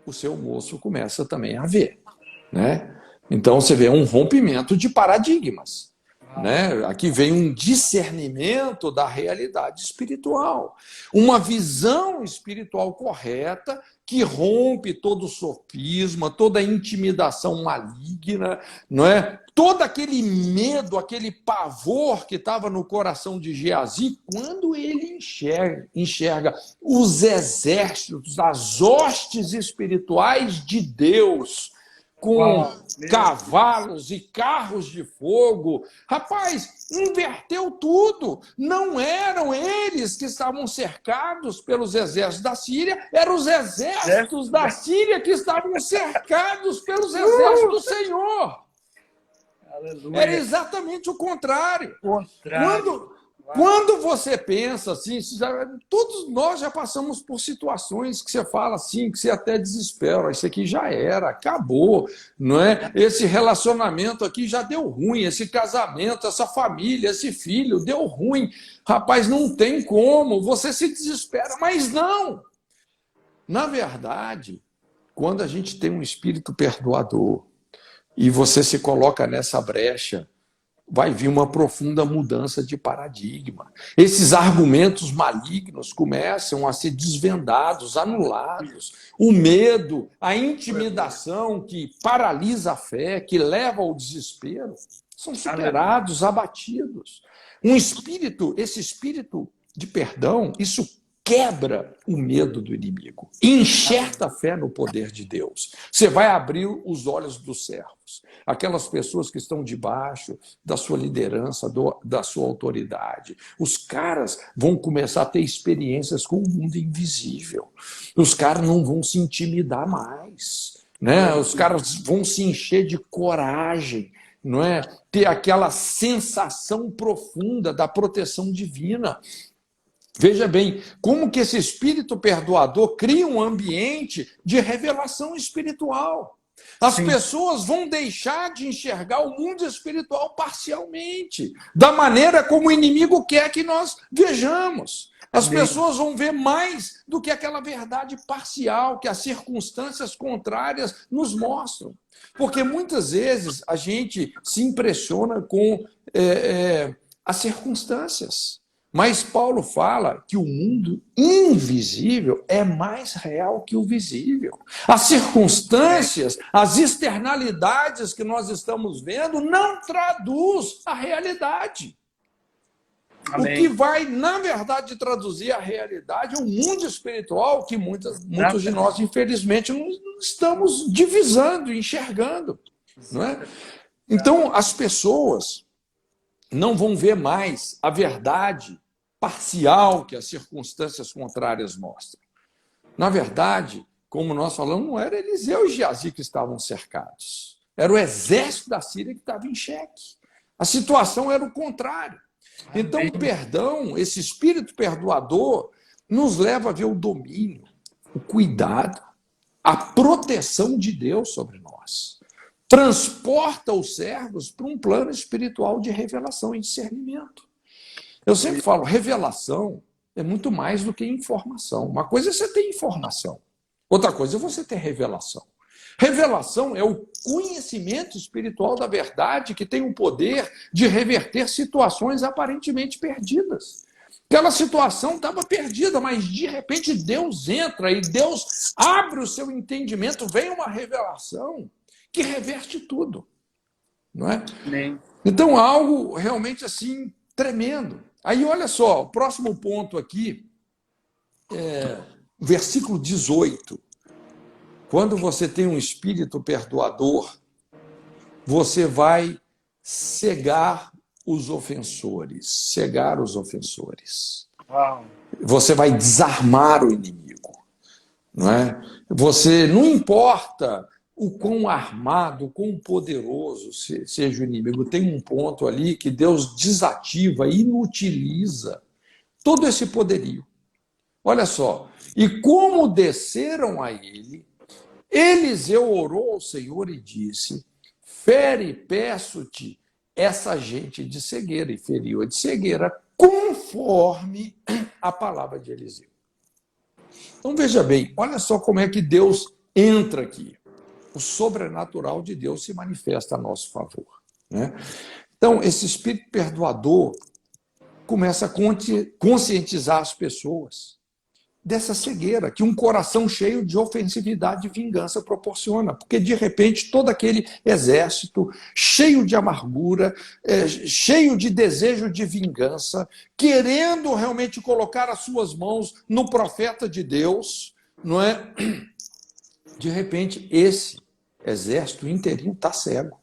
o seu moço começa também a ver, né? Então, você vê um rompimento de paradigmas, né? Aqui vem um discernimento da realidade espiritual, uma visão espiritual correta que rompe todo o sofisma, toda a intimidação maligna, não é? Todo aquele medo, aquele pavor que estava no coração de Geazi, quando ele enxerga os exércitos, as hostes espirituais de Deus, com cavalos e carros de fogo. Rapaz, inverteu tudo. Não eram eles que estavam cercados pelos exércitos da Síria, eram os exércitos da Síria que estavam cercados pelos exércitos do Senhor. Aleluia. Era exatamente o contrário. Quando você pensa assim, todos nós já passamos por situações que você fala assim, que você até desespera, isso aqui já era, acabou, não é? Esse relacionamento aqui já deu ruim, esse casamento, essa família, esse filho, deu ruim. Rapaz, não tem como, você se desespera, mas não. Na verdade, quando a gente tem um espírito perdoador e você se coloca nessa brecha, vai vir uma profunda mudança de paradigma. Esses argumentos malignos começam a ser desvendados, anulados. O medo, a intimidação que paralisa a fé, que leva ao desespero, são superados, abatidos. Esse espírito de perdão, isso quebra o medo do inimigo, enxerta a fé no poder de Deus. Você vai abrir os olhos dos servos, aquelas pessoas que estão debaixo da sua liderança, da sua autoridade. Os caras vão começar a ter experiências com o mundo invisível. Os caras não vão se intimidar mais, né? Os caras vão se encher de coragem, não é? Ter aquela sensação profunda da proteção divina. Veja bem, como que esse espírito perdoador cria um ambiente de revelação espiritual. As pessoas vão deixar de enxergar o mundo espiritual parcialmente, da maneira como o inimigo quer que nós vejamos. As pessoas vão ver mais do que aquela verdade parcial que as circunstâncias contrárias nos mostram. Porque muitas vezes a gente se impressiona com as circunstâncias. Mas Paulo fala que o mundo invisível é mais real que o visível. As circunstâncias, as externalidades que nós estamos vendo não traduz a realidade. Amém. O que vai, na verdade, traduzir a realidade é o mundo espiritual que muitos de nós, infelizmente, não estamos divisando, enxergando. Não é? Então, as pessoas não vão ver mais a verdade parcial que as circunstâncias contrárias mostram. Na verdade, como nós falamos, não era Eliseu e Geazi que estavam cercados. Era o exército da Síria que estava em xeque. A situação era o contrário. Então, o perdão, esse espírito perdoador, nos leva a ver o domínio, o cuidado, a proteção de Deus sobre nós. Transporta os servos para um plano espiritual de revelação e discernimento. Eu sempre falo, revelação é muito mais do que informação. Uma coisa é você ter informação, outra coisa é você ter revelação. Revelação é o conhecimento espiritual da verdade que tem o poder de reverter situações aparentemente perdidas. Aquela situação estava perdida, mas de repente Deus entra e Deus abre o seu entendimento, vem uma revelação que reverte tudo, não é? Então, algo realmente assim tremendo. Aí, olha só, o próximo ponto aqui, versículo 18. Quando você tem um espírito perdoador, você vai cegar os ofensores. Cegar os ofensores. Você vai desarmar o inimigo. Não é? Você, não importa o quão armado, o quão poderoso seja o inimigo, tem um ponto ali que Deus desativa, inutiliza todo esse poderio. Olha só, e como desceram a ele, Eliseu orou ao Senhor e disse, fere, peço-te, essa gente de cegueira, e feriu-a de cegueira, conforme a palavra de Eliseu. Então veja bem, olha só como é que Deus entra aqui. O sobrenatural de Deus se manifesta a nosso favor, né? Então, esse espírito perdoador começa a conscientizar as pessoas dessa cegueira que um coração cheio de ofensividade e vingança proporciona, porque, de repente, todo aquele exército cheio de amargura, cheio de desejo de vingança, querendo realmente colocar as suas mãos no profeta de Deus, não é? De repente, esse exército inteirinho está cego.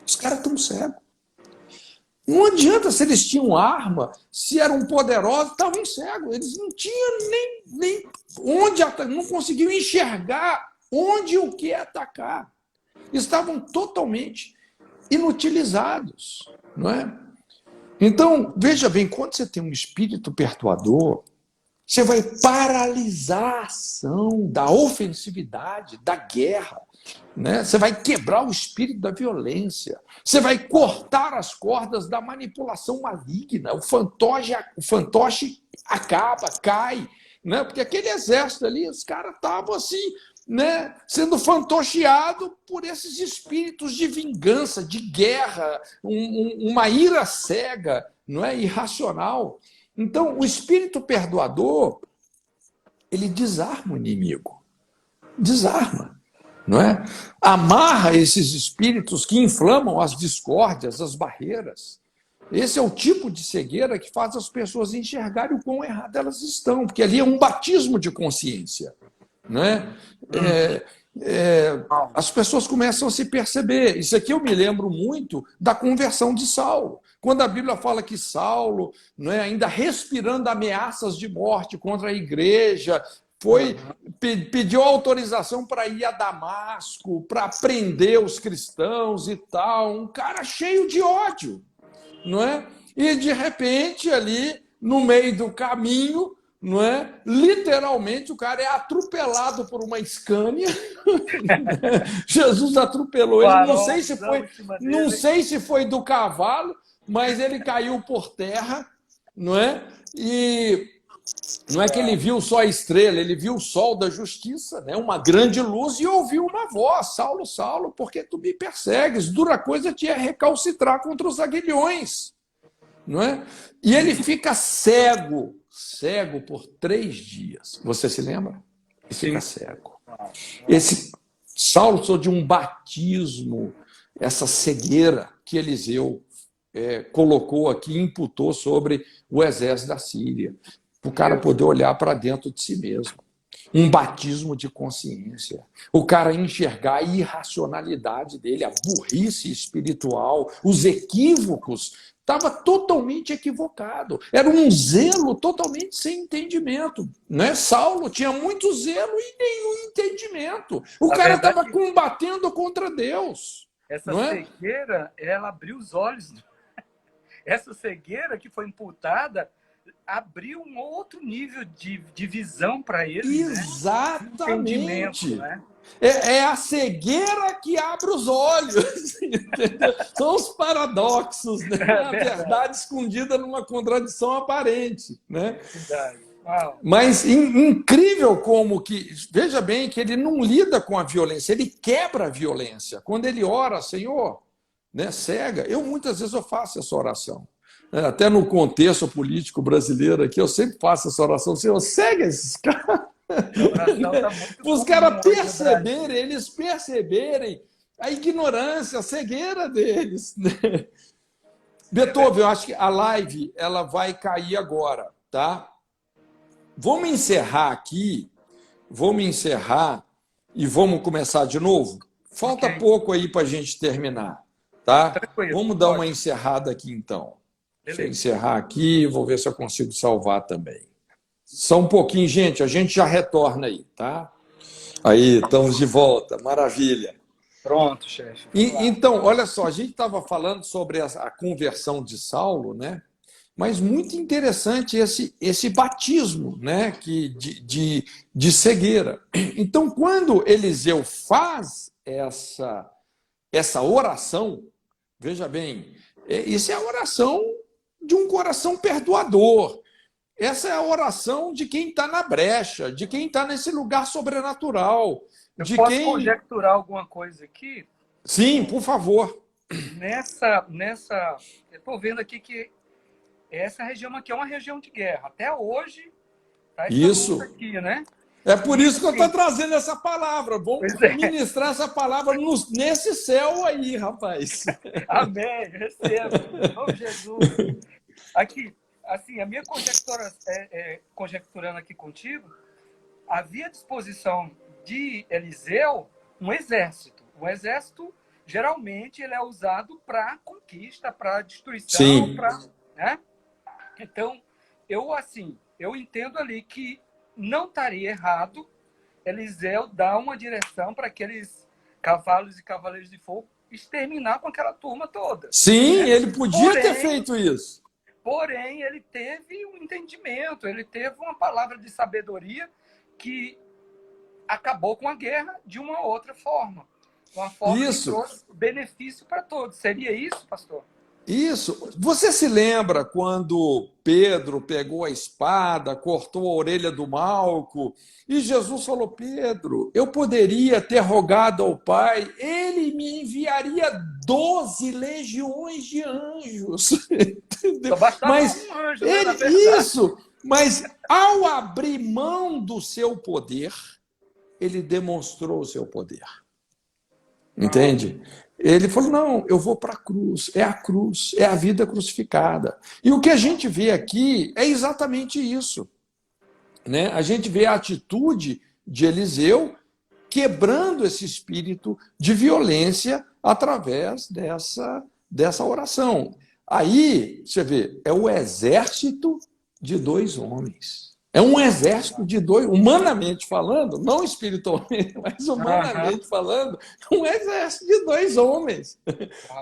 Os caras estão cegos. Não adianta se eles tinham arma, se eram poderosos, estavam cegos. Eles não tinham nem onde atacar, não conseguiam enxergar onde e o que atacar. Estavam totalmente inutilizados, não é? Então, veja bem, quando você tem um espírito perdoador, você vai paralisar a ação da ofensividade, da guerra, né? Você vai quebrar o espírito da violência, você vai cortar as cordas da manipulação maligna, o fantoche acaba, cai, né? Porque aquele exército ali, os caras estavam assim, né, sendo fantocheado por esses espíritos de vingança, de guerra, uma ira cega, não é, irracional. Então, o espírito perdoador, ele desarma o inimigo, desarma, não é? Amarra esses espíritos que inflamam as discórdias, as barreiras. Esse é o tipo de cegueira que faz as pessoas enxergarem o quão erradas elas estão, porque ali é um batismo de consciência, né? As pessoas começam a se perceber. Isso aqui eu me lembro muito da conversão de Saulo. Quando a Bíblia fala que Saulo, né, ainda respirando ameaças de morte contra a igreja, pediu autorização para ir a Damasco, para prender os cristãos e tal. Um cara cheio de ódio, não é? E de repente, ali no meio do caminho, não é? Literalmente o cara é atropelado por uma Scania. Jesus atropelou ele, não sei se foi do cavalo, mas ele caiu por terra, não é? E não é que ele viu só a estrela, ele viu o sol da justiça, né? Uma grande luz, e ouviu uma voz: Saulo, Saulo, por que tu me persegues? Dura coisa te é recalcitrar contra os aguilhões, não é? E ele fica cego por 3 dias. Você se lembra? Ele fica cego. Esse Saulo precisou de um batismo, essa cegueira que Eliseu colocou aqui, imputou sobre o exército da Síria, para o cara poder olhar para dentro de si mesmo. Um batismo de consciência. O cara enxergar a irracionalidade dele, a burrice espiritual, os equívocos. Estava totalmente equivocado. Era um zelo totalmente sem entendimento, né? Saulo tinha muito zelo e nenhum entendimento. O cara estava combatendo contra Deus. Essa cegueira, ela abriu os olhos. Essa cegueira que foi imputada abriu um outro nível de visão para ele. Exatamente. Né? É a cegueira que abre os olhos. Entendeu? São os paradoxos, né? A verdade escondida numa contradição aparente, né? Mas incrível como que... Veja bem que ele não lida com a violência, ele quebra a violência. Quando ele ora, Senhor, né, cega, muitas vezes eu faço essa oração. Até no contexto político brasileiro aqui, eu sempre faço essa oração: Senhor, cega esses caras. Os caras perceberem, eles perceberem a ignorância, a cegueira deles. Beethoven, eu acho que a live ela vai cair agora, tá? Vamos encerrar aqui, e vamos começar de novo? Falta pouco aí para a gente terminar, tá? Vamos dar uma encerrada aqui, então. Deixa eu encerrar aqui, vou ver se eu consigo salvar também. Só um pouquinho, gente, a gente já retorna aí, tá? Aí, estamos de volta, maravilha. Pronto, chefe. Então, olha só, a gente estava falando sobre a conversão de Saulo, né? Mas muito interessante esse batismo, né? de cegueira. Então, quando Eliseu faz essa oração, veja bem, isso é a oração de um coração perdoador. Essa é a oração de quem está na brecha, de quem está nesse lugar sobrenatural. Posso conjecturar alguma coisa aqui? Sim, por favor. Eu estou vendo aqui que essa região aqui é uma região de guerra. Até hoje, tá isso aqui, né? É por isso que eu estou trazendo essa palavra. Vamos ministrar essa palavra nesse céu aí, rapaz. Amém. Receba. Em nome de Jesus. Aqui, assim, a minha conjecturando aqui contigo, havia à disposição de Eliseu um exército. O exército, geralmente, ele é usado para conquista, para destruição, né? Então, eu entendo ali que não estaria errado Eliseu dar uma direção para aqueles cavalos e cavaleiros de fogo exterminar com aquela turma toda. Sim, né? Ele podia ter feito isso. porém ele teve um entendimento, ele teve uma palavra de sabedoria que acabou com a guerra de uma outra forma. Uma forma que trouxe benefício para todos. Seria isso, pastor? Isso. Você se lembra quando Pedro pegou a espada, cortou a orelha do Malco, e Jesus falou: Pedro, eu poderia ter rogado ao Pai, ele me enviaria 12 legiões de anjos. Entendeu? Mas um anjo, isso, mas ao abrir mão do seu poder, ele demonstrou o seu poder. Entende? Ele falou: não, eu vou para a cruz, é a vida crucificada. E o que a gente vê aqui é exatamente isso. Né? A gente vê a atitude de Eliseu quebrando esse espírito de violência através dessa oração. Aí, você vê, é o exército de 2 homens. É um exército de 2, humanamente falando, não espiritualmente, mas humanamente falando, um exército de 2 homens.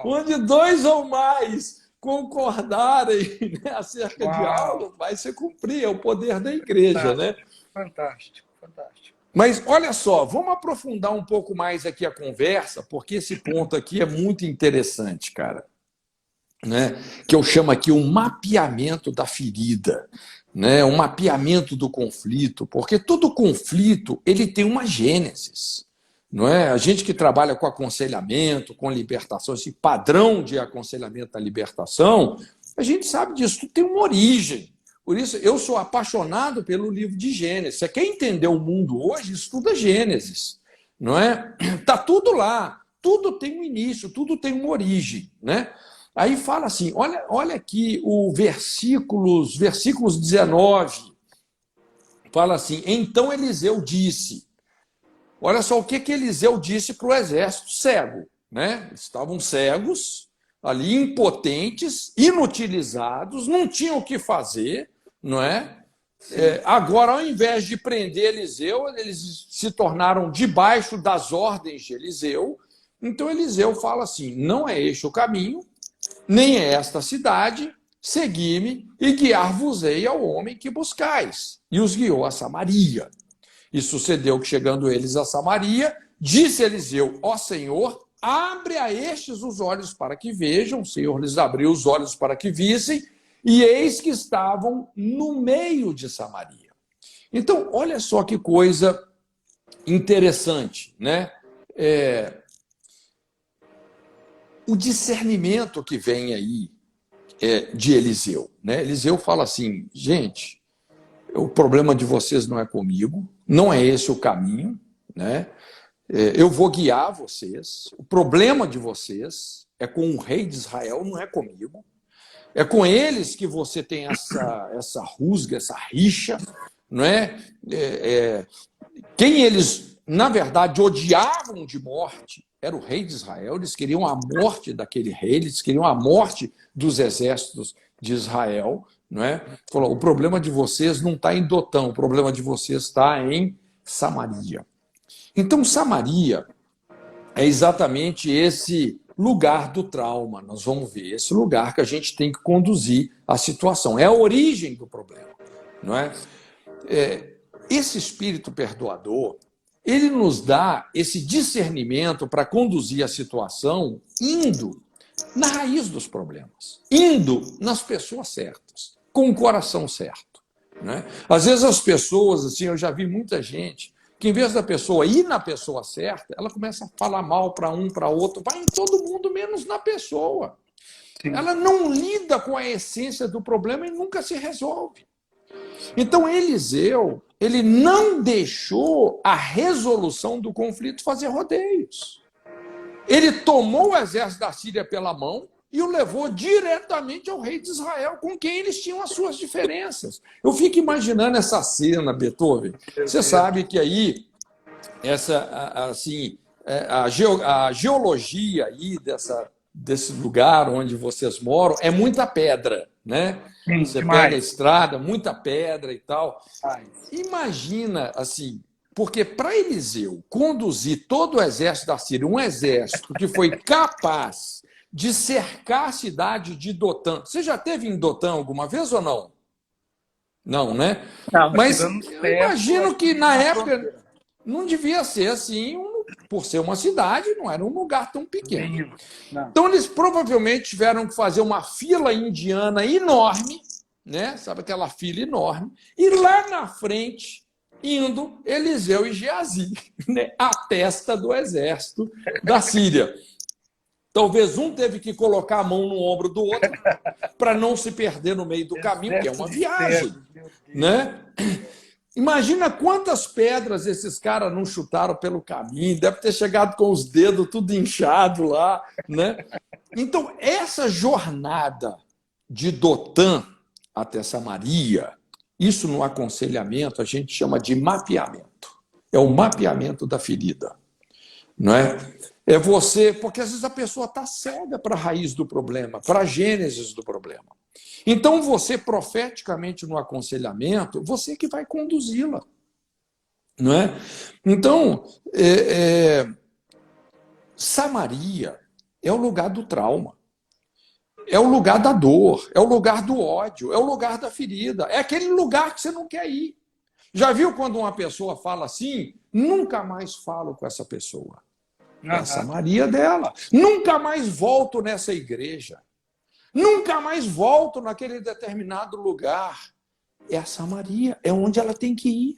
Onde 2 ou mais concordarem, né, acerca de algo, vai se cumprir, é o poder da igreja. Né? Fantástico, fantástico. Mas olha só, vamos aprofundar um pouco mais aqui a conversa, porque esse ponto aqui é muito interessante, cara. Né? Que eu chamo aqui o mapeamento da ferida. Né, um mapeamento do conflito, porque todo conflito ele tem uma gênesis. Não é? A gente que trabalha com aconselhamento, com libertação, esse padrão de aconselhamento da libertação, a gente sabe disso, tudo tem uma origem. Por isso, eu sou apaixonado pelo livro de Gênesis. Você quer entender o mundo hoje? Estuda Gênesis. Não é? Tá tudo lá, tudo tem um início, tudo tem uma origem. Né? Aí fala assim, olha aqui o versículos 19, fala assim: então Eliseu disse, olha só o que Eliseu disse para o exército cego, né? Estavam cegos, ali impotentes, inutilizados, não tinham o que fazer, não é? Agora, ao invés de prender Eliseu, eles se tornaram debaixo das ordens de Eliseu. Então Eliseu fala assim: não é este o caminho, nem é esta cidade, segui-me e guiar-vos-ei ao homem que buscais. E os guiou a Samaria. E sucedeu que, chegando eles a Samaria, disse Eliseu: ó Senhor, abre a estes os olhos para que vejam. O Senhor lhes abriu os olhos para que vissem, e eis que estavam no meio de Samaria. Então, olha só que coisa interessante, né? O discernimento que vem aí de Eliseu. Né? Eliseu fala assim: gente, o problema de vocês não é comigo, não é esse o caminho, né? Eu vou guiar vocês, o problema de vocês é com o rei de Israel, não é comigo, é com eles que você tem essa rusga, essa rixa, não é? Quem eles, na verdade, odiavam de morte era o rei de Israel. Eles queriam a morte daquele rei, eles queriam a morte dos exércitos de Israel. Não é? Falou: o problema de vocês não está em Dotão, o problema de vocês está em Samaria. Então, Samaria é exatamente esse lugar do trauma, nós vamos ver, esse lugar que a gente tem que conduzir a situação. É a origem do problema. Não é? Esse espírito perdoador, ele nos dá esse discernimento para conduzir a situação indo na raiz dos problemas, indo nas pessoas certas, com o coração certo. Né? Às vezes as pessoas, assim, eu já vi muita gente que, em vez da pessoa ir na pessoa certa, ela começa a falar mal para um, para outro, vai em todo mundo, menos na pessoa. Sim. Ela não lida com a essência do problema e nunca se resolve. Então, Eliseu, ele não deixou a resolução do conflito fazer rodeios. Ele tomou o exército da Síria pela mão e o levou diretamente ao rei de Israel, com quem eles tinham as suas diferenças. Eu fico imaginando essa cena, Beethoven. Você sabe que aí, a geologia aí desse lugar onde vocês moram é muita pedra, né? Sim, você demais. pega a estrada, muita pedra e tal. Imagina, assim, porque para Eliseu conduzir todo o exército da Síria, um exército que foi capaz de cercar a cidade de Dotã. Você já esteve em Dotã alguma vez ou não? Não, né? Não, Mas tivemos eu perto, imagino que na época fronteira. não devia ser assim, por ser uma cidade, não era um lugar tão pequeno. Vinho. Não. Então eles provavelmente tiveram que fazer uma fila indiana enorme, né? Sabe aquela fila enorme? E lá na frente, indo Eliseu e Geazi, né? A testa do exército da Síria. Talvez um teve que colocar a mão no ombro do outro para não se perder no meio do caminho, porque é uma viagem, né? Imagina quantas pedras esses caras não chutaram pelo caminho, deve ter chegado com os dedos tudo inchado lá, né? Então, essa jornada de Dotã até Samaria, isso no aconselhamento a gente chama de mapeamento. É o mapeamento da ferida, não é? É você, porque às vezes a pessoa está cega para a raiz do problema, para a gênese do problema. Então, você, profeticamente no aconselhamento, você que vai conduzi-la, não é? Então, Samaria é o lugar do trauma, é o lugar da dor, é o lugar do ódio, é o lugar da ferida, é aquele lugar que você não quer ir. Já viu quando uma pessoa fala assim? Nunca mais falo com essa pessoa. É a Samaria dela. Nunca mais volto nessa igreja. Nunca mais volto naquele determinado lugar. É a Samaria, é onde ela tem que ir.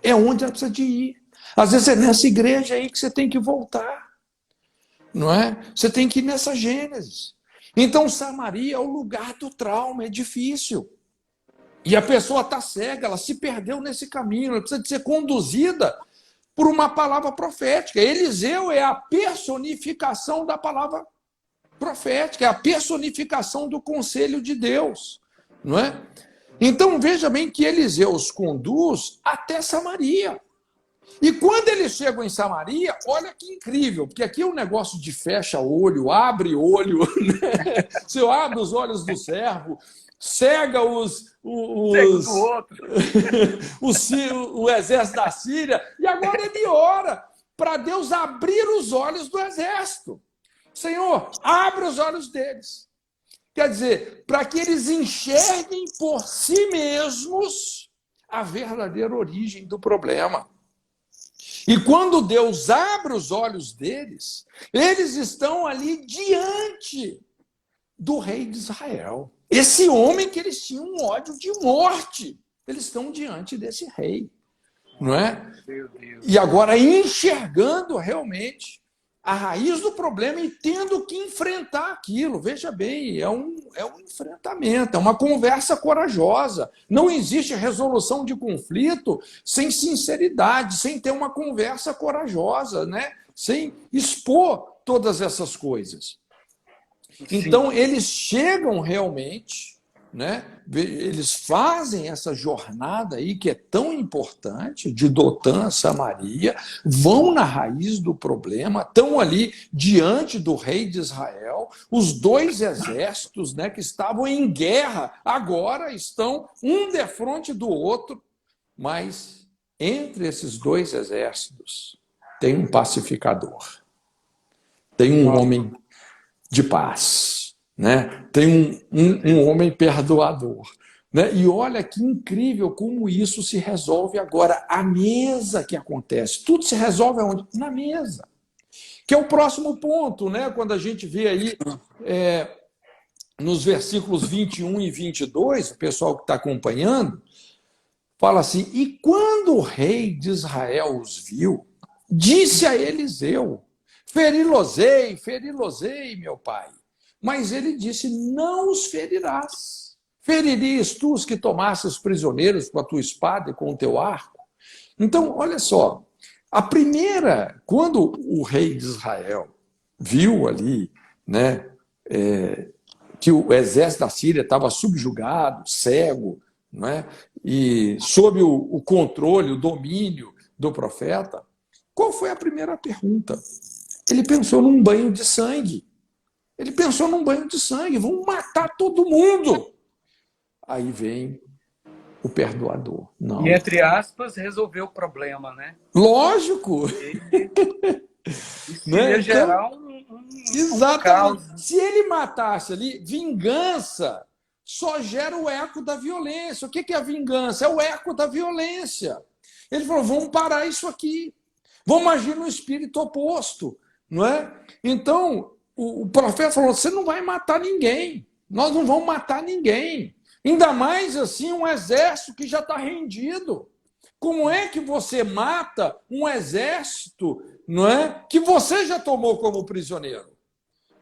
É onde ela precisa de ir. Às vezes é nessa igreja aí que você tem que voltar. Não é? Você tem que ir nessa Gênesis. Então, Samaria é o lugar do trauma, é difícil. E a pessoa está cega, ela se perdeu nesse caminho, ela precisa de ser conduzida por uma palavra profética. Eliseu é a personificação da palavra profética, é a personificação do conselho de Deus, não é? Então veja bem que Eliseu os conduz até Samaria. E quando eles chegam em Samaria, olha que incrível, porque aqui é um negócio de fecha olho, abre olho, né? Você abre os olhos do servo, cega o exército da Síria, e agora ele ora para Deus abrir os olhos do exército. Senhor, abre os olhos deles. Quer dizer, para que eles enxerguem por si mesmos a verdadeira origem do problema. E quando Deus abre os olhos deles, eles estão ali diante do rei de Israel. Esse homem que eles tinham um ódio de morte. Eles estão diante desse rei, não é? Meu Deus. E agora enxergando realmente a raiz do problema e tendo que enfrentar aquilo. Veja bem, é um enfrentamento, é uma conversa corajosa. Não existe resolução de conflito sem sinceridade, sem ter uma conversa corajosa, né? Sem expor todas essas coisas. Então, eles chegam realmente, né? Eles fazem essa jornada aí que é tão importante, de Dotã a Samaria, vão na raiz do problema, estão ali diante do rei de Israel, os dois exércitos, né, que estavam em guerra, agora estão um defronte do outro, mas entre esses dois exércitos tem um pacificador, tem um homem de paz, né? Tem um homem perdoador, né? E olha que incrível como isso se resolve agora. A mesa que acontece, tudo se resolve onde? Na mesa. Que é o próximo ponto, né? Quando a gente vê aí nos versículos 21 e 22, o pessoal que está acompanhando, fala assim, e quando o rei de Israel os viu, disse a Eliseu, feri-los-ei, meu pai. Mas ele disse, não os ferirás. Feririas tu os que tomasses prisioneiros com a tua espada e com o teu arco? Então, olha só, quando o rei de Israel viu ali, né, que o exército da Síria estava subjugado, cego, né, e sob o controle, o domínio do profeta, qual foi a primeira pergunta? Ele pensou num banho de sangue. Vão matar todo mundo. Aí vem o perdoador. Não. E, entre aspas, resolveu o problema, né? Lógico. Isso ia gerar um Exatamente. Se ele matasse ali, vingança só gera o eco da violência. O que é a vingança? É o eco da violência. Ele falou, vamos parar isso aqui. Vamos agir no espírito oposto. Não é? Então, o profeta falou, você não vai matar ninguém. Nós não vamos matar ninguém. Ainda mais assim um exército que já está rendido. Como é que você mata um exército, não é, que você já tomou como prisioneiro?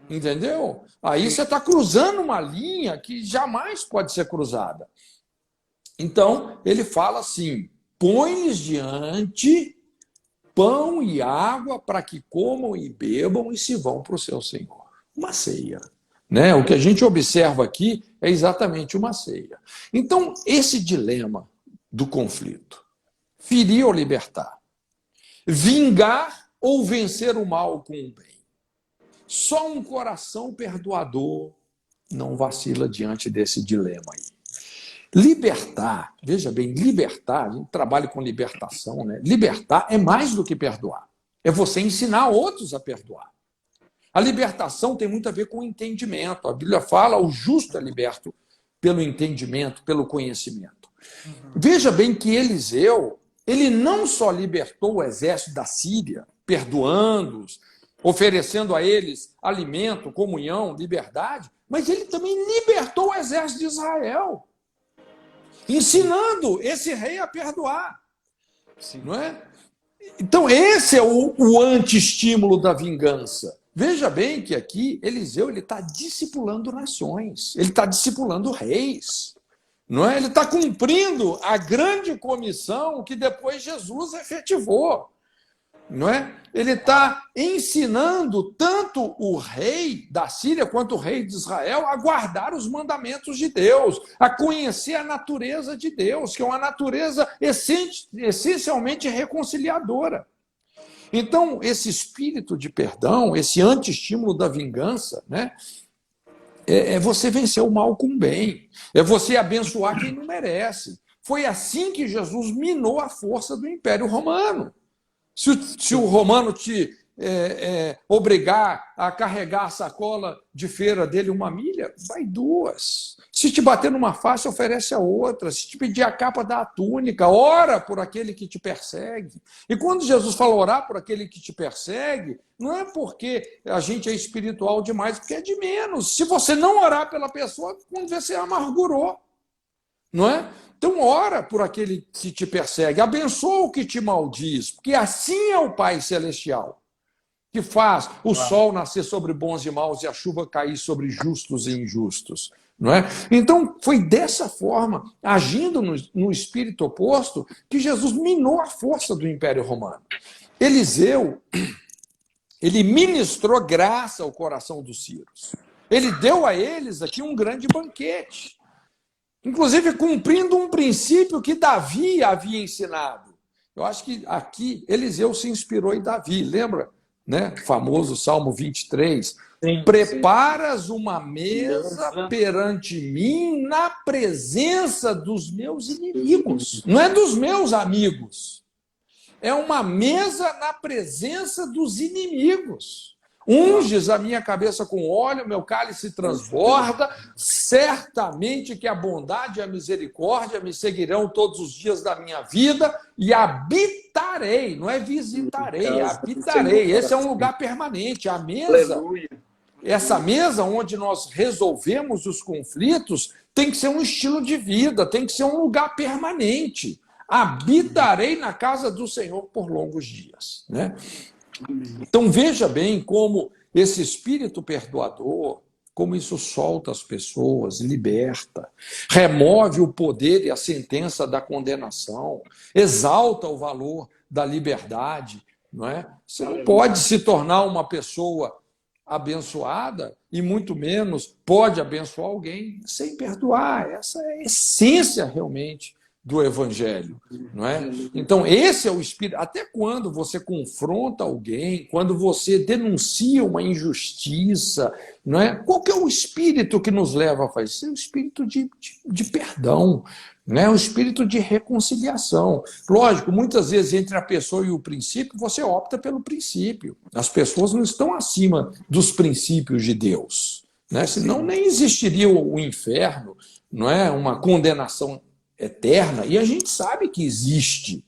Entendeu? Aí você está cruzando uma linha que jamais pode ser cruzada. Então, ele fala assim, põe-lhes diante pão e água para que comam e bebam e se vão para o seu Senhor. Uma ceia. Né? O que a gente observa aqui é exatamente uma ceia. Então, esse dilema do conflito, ferir ou libertar, vingar ou vencer o mal com o bem, só um coração perdoador não vacila diante desse dilema aí. Libertar, veja bem, libertar, a gente trabalha com libertação, né? Libertar é mais do que perdoar. É você ensinar outros a perdoar. A libertação tem muito a ver com o entendimento. A Bíblia fala, o justo é liberto pelo entendimento, pelo conhecimento. Veja bem que Eliseu, ele não só libertou o exército da Síria, perdoando-os, oferecendo a eles alimento, comunhão, liberdade, mas ele também libertou o exército de Israel, ensinando esse rei a perdoar. Sim. Não é? Então, esse é o anti-estímulo da vingança. Veja bem que aqui Eliseu está discipulando nações, ele está discipulando reis. Não é? Ele está cumprindo a grande comissão que depois Jesus efetivou. Não é? Ele está ensinando tanto o rei da Síria quanto o rei de Israel a guardar os mandamentos de Deus, a conhecer a natureza de Deus, que é uma natureza essencialmente reconciliadora. Então, esse espírito de perdão, esse anti-estímulo da vingança, né, é você vencer o mal com o bem, é você abençoar quem não merece. Foi assim que Jesus minou a força do Império Romano. Se o romano te obrigar a carregar a sacola de feira dele 1 milha, vai 2. Se te bater numa face, oferece a outra. Se te pedir a capa, dá a túnica. Ora por aquele que te persegue. E quando Jesus fala orar por aquele que te persegue, não é porque a gente é espiritual demais, porque é de menos. Se você não orar pela pessoa, quando você amargurou. Não é? Então, ora por aquele que te persegue, abençoa o que te maldiz, porque assim é o Pai Celestial, que faz o sol nascer sobre bons e maus e a chuva cair sobre justos e injustos. Não é? Então, foi dessa forma, agindo no espírito oposto, que Jesus minou a força do Império Romano. Eliseu, ele ministrou graça ao coração dos sírios. Ele deu a eles aqui um grande banquete. Inclusive cumprindo um princípio que Davi havia ensinado. Eu acho que aqui Eliseu se inspirou em Davi, lembra? Né? O famoso Salmo 23. Sim, preparas uma mesa perante mim na presença dos meus inimigos. Não é dos meus amigos. É uma mesa na presença dos inimigos. Unges a minha cabeça com óleo, meu cálice transborda, certamente que a bondade e a misericórdia me seguirão todos os dias da minha vida e habitarei, não é visitarei, habitarei. Esse é um lugar permanente. A mesa, essa mesa onde nós resolvemos os conflitos, tem que ser um estilo de vida, tem que ser um lugar permanente. Habitarei na casa do Senhor por longos dias, né? Então, veja bem como esse espírito perdoador, como isso solta as pessoas, liberta, remove o poder e a sentença da condenação, exalta o valor da liberdade. Não é? Você não pode se tornar uma pessoa abençoada e muito menos pode abençoar alguém sem perdoar. Essa é a essência realmente do Evangelho, não é? Então, esse é o espírito. Até quando você confronta alguém, quando você denuncia uma injustiça, não é? Qual que é o espírito que nos leva a fazer isso? É o espírito de perdão, né? O espírito de reconciliação. Lógico, muitas vezes entre a pessoa e o princípio, você opta pelo princípio. As pessoas não estão acima dos princípios de Deus, né? Senão nem existiria o inferno, não é? Uma condenação eterna, e a gente sabe que existe,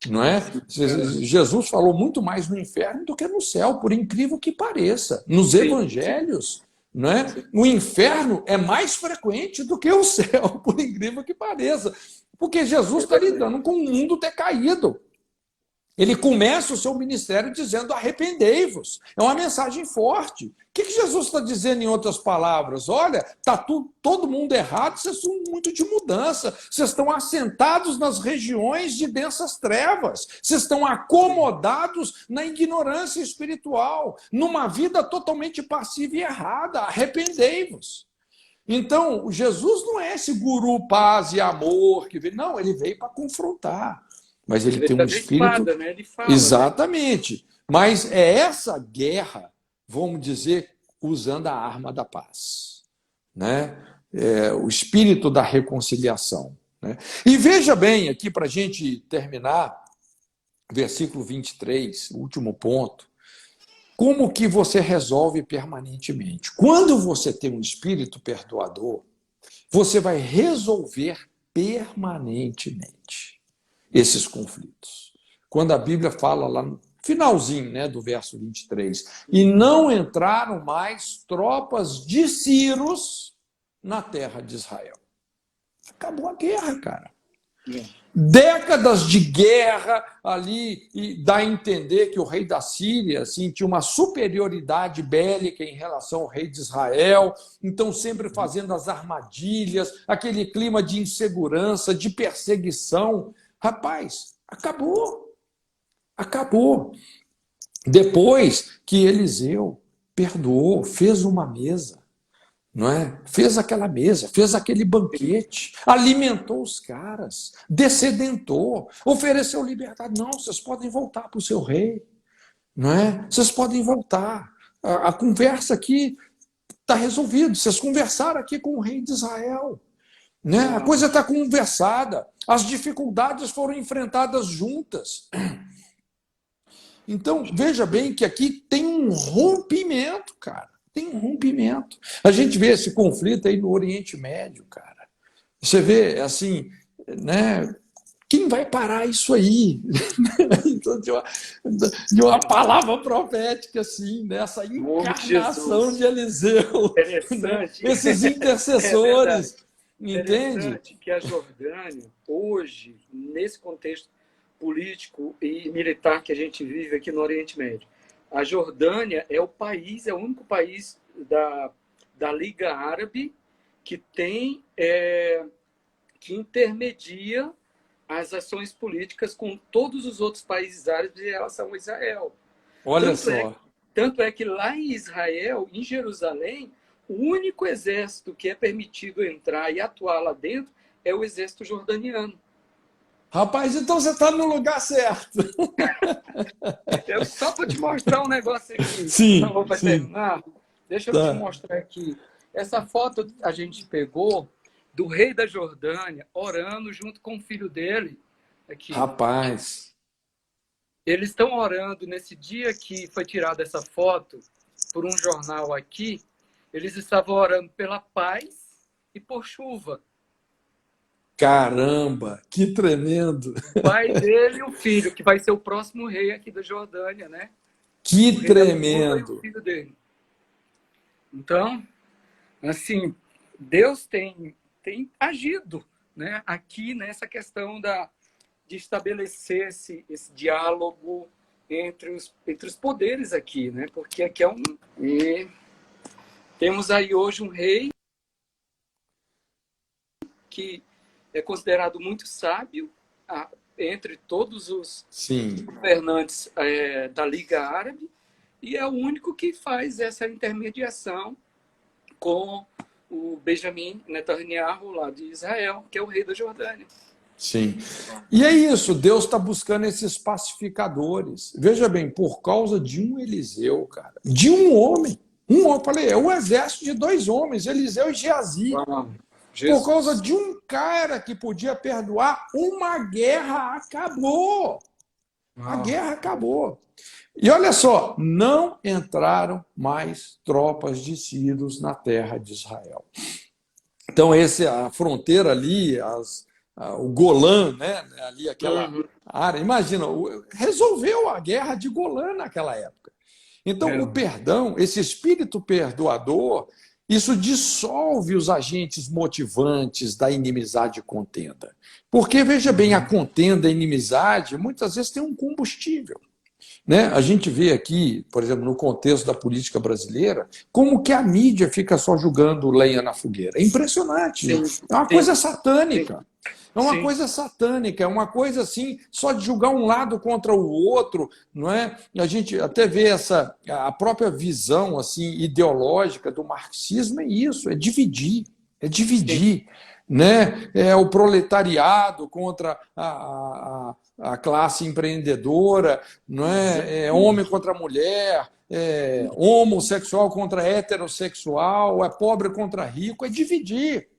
não é? Jesus falou muito mais no inferno do que no céu, por incrível que pareça. Nos evangelhos, não é? O inferno é mais frequente do que o céu, por incrível que pareça, porque Jesus está lidando com um mundo decaído. Ele começa o seu ministério dizendo: arrependei-vos. É uma mensagem forte. O que Jesus está dizendo em outras palavras? Olha, está todo mundo errado, vocês são muito de mudança. Vocês estão assentados nas regiões de densas trevas. Vocês estão acomodados na ignorância espiritual, numa vida totalmente passiva e errada. Arrependei-vos. Então, Jesus não é esse guru paz e amor que veio. Não, ele veio para confrontar. Mas ele tem um espírito... espada, né? Ele fala, exatamente. Né? Mas é essa guerra, vamos dizer, usando a arma da paz, né? O espírito da reconciliação, né? E veja bem, aqui para a gente terminar, versículo 23, o último ponto, como que você resolve permanentemente? Quando você tem um espírito perdoador, você vai resolver permanentemente esses conflitos. Quando a Bíblia fala lá no finalzinho, né, do verso 23, e não entraram mais tropas de Círios na terra de Israel. Acabou a guerra, cara. Décadas de guerra ali, e dá a entender que o rei da Síria assim, tinha uma superioridade bélica em relação ao rei de Israel, então sempre fazendo as armadilhas, aquele clima de insegurança, de perseguição. Rapaz, acabou. Acabou. Depois que Eliseu perdoou, fez uma mesa, não é? Fez aquela mesa, fez aquele banquete, alimentou os caras, descedentou, ofereceu liberdade. Não, vocês podem voltar para o seu rei, não é? Vocês podem voltar. A conversa aqui está resolvida. Vocês conversaram aqui com o rei de Israel. Né? A coisa está conversada, as dificuldades foram enfrentadas juntas. Então, veja bem que aqui tem um rompimento, cara. Tem um rompimento. A gente vê esse conflito aí no Oriente Médio, cara. Você vê, assim, né? Quem vai parar isso aí? Então, de uma palavra profética, assim, nessa encarnação de Eliseu. Interessante. Esses intercessores. Entende? Que a Jordânia, hoje, nesse contexto político e militar que a gente vive aqui no Oriente Médio, a Jordânia é o país, é o único país da Liga Árabe que tem, que intermedia as ações políticas com todos os outros países árabes em relação a Israel. Olha só. Tanto é que lá em Israel, em Jerusalém, o único exército que é permitido entrar e atuar lá dentro é o exército jordaniano. Rapaz, então você está no lugar certo. Só para te mostrar um negócio aqui. Sim, não vou terminar. Deixa eu te mostrar aqui. Essa foto a gente pegou do rei da Jordânia orando junto com o filho dele. Aqui. Rapaz. Eles estão orando nesse dia que foi tirada essa foto por um jornal aqui. Eles estavam orando pela paz e por chuva. Caramba, que tremendo! O pai dele e o filho, que vai ser o próximo rei aqui da Jordânia, né? Que tremendo! O filho dele. Então, assim, Deus tem agido, né? Aqui nessa questão de estabelecer esse diálogo entre os poderes aqui, né? Porque aqui é e temos aí hoje um rei que é considerado muito sábio entre todos os governantes da Liga Árabe, e é o único que faz essa intermediação com o Benjamin Netanyahu, lá de Israel, que é o rei da Jordânia. Sim. E é isso, Deus está buscando esses pacificadores. Veja bem, por causa de um Eliseu, cara, de um homem. Eu falei, é o exército de 2 homens, Eliseu e Geazi. Jesus. Por causa de um cara que podia perdoar, uma guerra acabou. A guerra acabou. E olha só, não entraram mais tropas de sírios na terra de Israel. Então, a fronteira ali, o Golã, né? Ali aquela área, imagina, resolveu a guerra de Golã naquela época. Então, o perdão, esse espírito perdoador, isso dissolve os agentes motivantes da inimizade e contenda. Porque, veja bem, a contenda, a inimizade, muitas vezes tem um combustível. Né? A gente vê aqui, por exemplo, no contexto da política brasileira, como que a mídia fica só jogando lenha na fogueira. É impressionante. É uma coisa satânica. É uma coisa satânica, é uma coisa assim, só de julgar um lado contra o outro, não é? A gente até vê a própria visão assim ideológica do marxismo é isso, é dividir, né? É o proletariado contra a classe empreendedora, não é? É homem contra mulher, é homossexual contra heterossexual, é pobre contra rico, é dividir.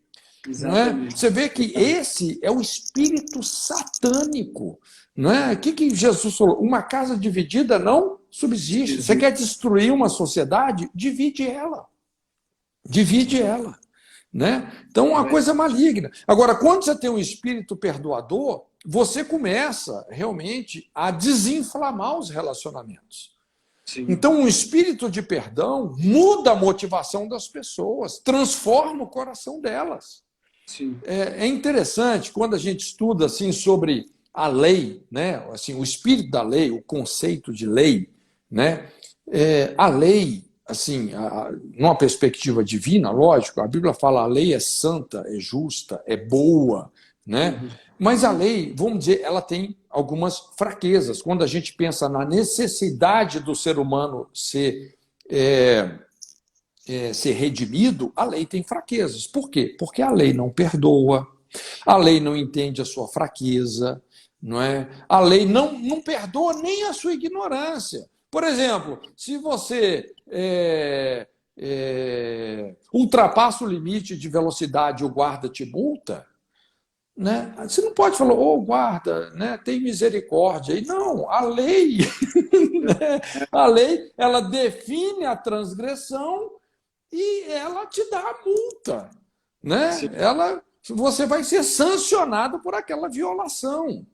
Não é? Você vê que esse é o espírito satânico. Não é? O que Jesus falou? Uma casa dividida não subsiste. Você quer destruir uma sociedade? Divide ela. Divide ela. Né? Então, uma coisa maligna. Agora, quando você tem um espírito perdoador, você começa realmente a desinflamar os relacionamentos. Então, um espírito de perdão muda a motivação das pessoas, transforma o coração delas. É interessante quando a gente estuda assim sobre a lei, né? Assim, o espírito da lei, o conceito de lei, né? A lei, assim, numa perspectiva divina, lógico, a Bíblia fala a lei é santa, é justa, é boa, né? Mas a lei, vamos dizer, ela tem algumas fraquezas. Quando a gente pensa na necessidade do ser humano ser redimido, a lei tem fraquezas. Por quê? Porque a lei não perdoa, a lei não entende a sua fraqueza, não é? A lei não perdoa nem a sua ignorância. Por exemplo, se você ultrapassa o limite de velocidade e o guarda te multa, né? Você não pode falar, guarda, né? Tem misericórdia. E não, a lei, né? A lei, ela define a transgressão e ela te dá a multa, né? Você vai ser sancionado por aquela violação.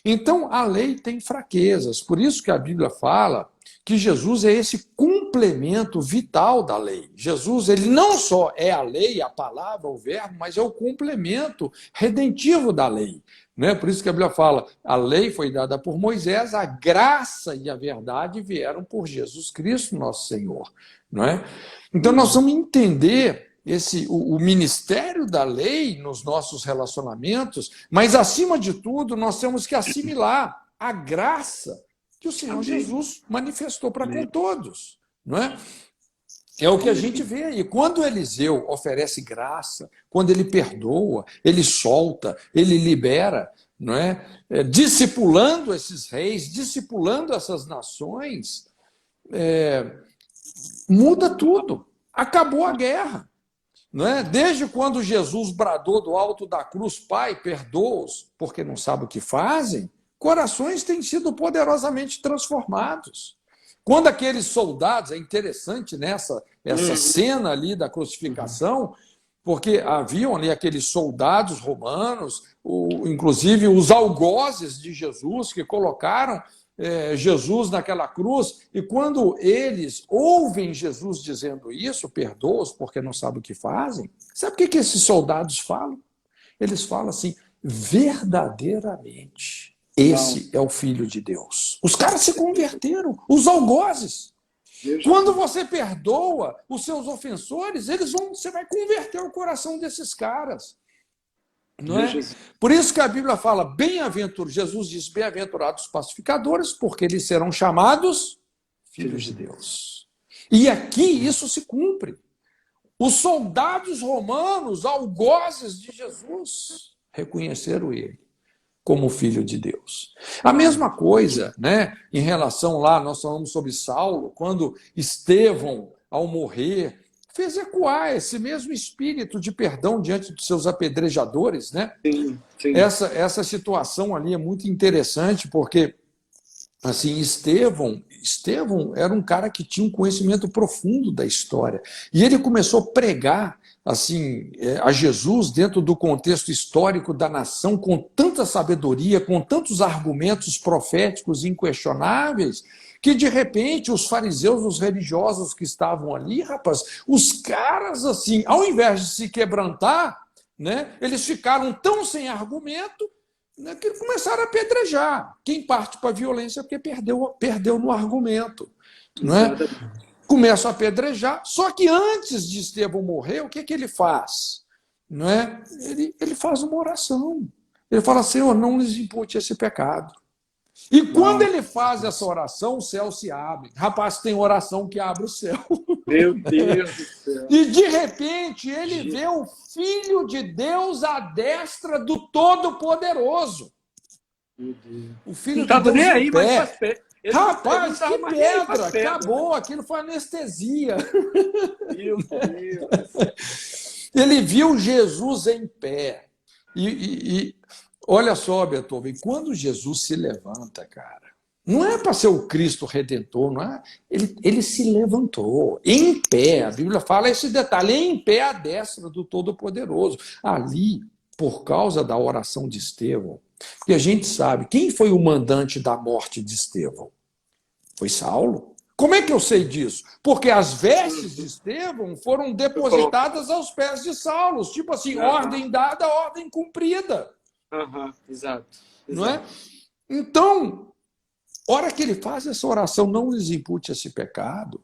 Então, a lei tem fraquezas. Por isso que a Bíblia fala que Jesus é esse complemento vital da lei. Jesus, ele não só é a lei, a palavra, o verbo, mas é o complemento redentivo da lei. Né? Por isso que a Bíblia fala, a lei foi dada por Moisés, a graça e a verdade vieram por Jesus Cristo, nosso Senhor. Não é? Então, nós vamos entender o ministério da lei nos nossos relacionamentos, mas, acima de tudo, nós temos que assimilar a graça que o Senhor Jesus manifestou para com todos. Não é? É o que a gente vê aí. Quando Eliseu oferece graça, quando ele perdoa, ele solta, ele libera, não é? Discipulando esses reis, discipulando essas nações, muda tudo. Acabou a guerra. Não é? Desde quando Jesus bradou do alto da cruz, Pai, perdoa-os, porque não sabem o que fazem, corações têm sido poderosamente transformados. Quando aqueles soldados, é interessante essa cena ali da crucificação, porque haviam ali aqueles soldados romanos, inclusive os algozes de Jesus, que colocaram Jesus naquela cruz, e quando eles ouvem Jesus dizendo isso, perdoa-os porque não sabem o que fazem, sabe o que esses soldados falam? Eles falam assim, verdadeiramente, esse é o Filho de Deus. Os caras se converteram, os algozes. Quando você perdoa os seus ofensores, você vai converter o coração desses caras. Não é? Por isso que a Bíblia fala, Jesus diz, bem-aventurados os pacificadores, porque eles serão chamados filhos de Deus. E aqui isso se cumpre. Os soldados romanos, algozes de Jesus, reconheceram ele como filho de Deus. A mesma coisa, né, em relação lá, nós falamos sobre Saulo, quando Estevão, ao morrer, fez ecoar esse mesmo espírito de perdão diante dos seus apedrejadores, né? Sim, sim. Essa situação ali é muito interessante, porque assim, Estevão era um cara que tinha um conhecimento profundo da história. E ele começou a pregar assim, a Jesus dentro do contexto histórico da nação, com tanta sabedoria, com tantos argumentos proféticos inquestionáveis, que de repente os fariseus, os religiosos que estavam ali, rapaz, os caras, assim, ao invés de se quebrantar, né, eles ficaram tão sem argumento, né, que começaram a apedrejar. Quem parte para a violência é porque perdeu no argumento. Não é? Começam a apedrejar, só que antes de Estevão morrer, o que ele faz? Não é? Ele faz uma oração. Ele fala, Senhor, não lhes impute esse pecado. E quando ele faz essa oração, o céu se abre. Rapaz, tem oração que abre o céu. Meu Deus do céu. E de repente ele vê o Filho de Deus à destra do Todo-Poderoso. Meu Deus. O Filho Não estava de Deus nem aí, em mas pé. faz pé. Rapaz, que pedra! Acabou, aquilo foi anestesia. Meu Deus. Ele viu Jesus em pé. E olha só, Beethoven, quando Jesus se levanta, cara, não é para ser o Cristo Redentor, não é? Ele se levantou, em pé. A Bíblia fala esse detalhe, em pé à destra do Todo-Poderoso. Ali, por causa da oração de Estevão, porque a gente sabe, quem foi o mandante da morte de Estevão? Foi Saulo. Como é que eu sei disso? Porque as vestes de Estevão foram depositadas aos pés de Saulo. Tipo assim, ordem dada, ordem cumprida. Exato. Não é? Então, hora que ele faz essa oração, não lhes impute esse pecado,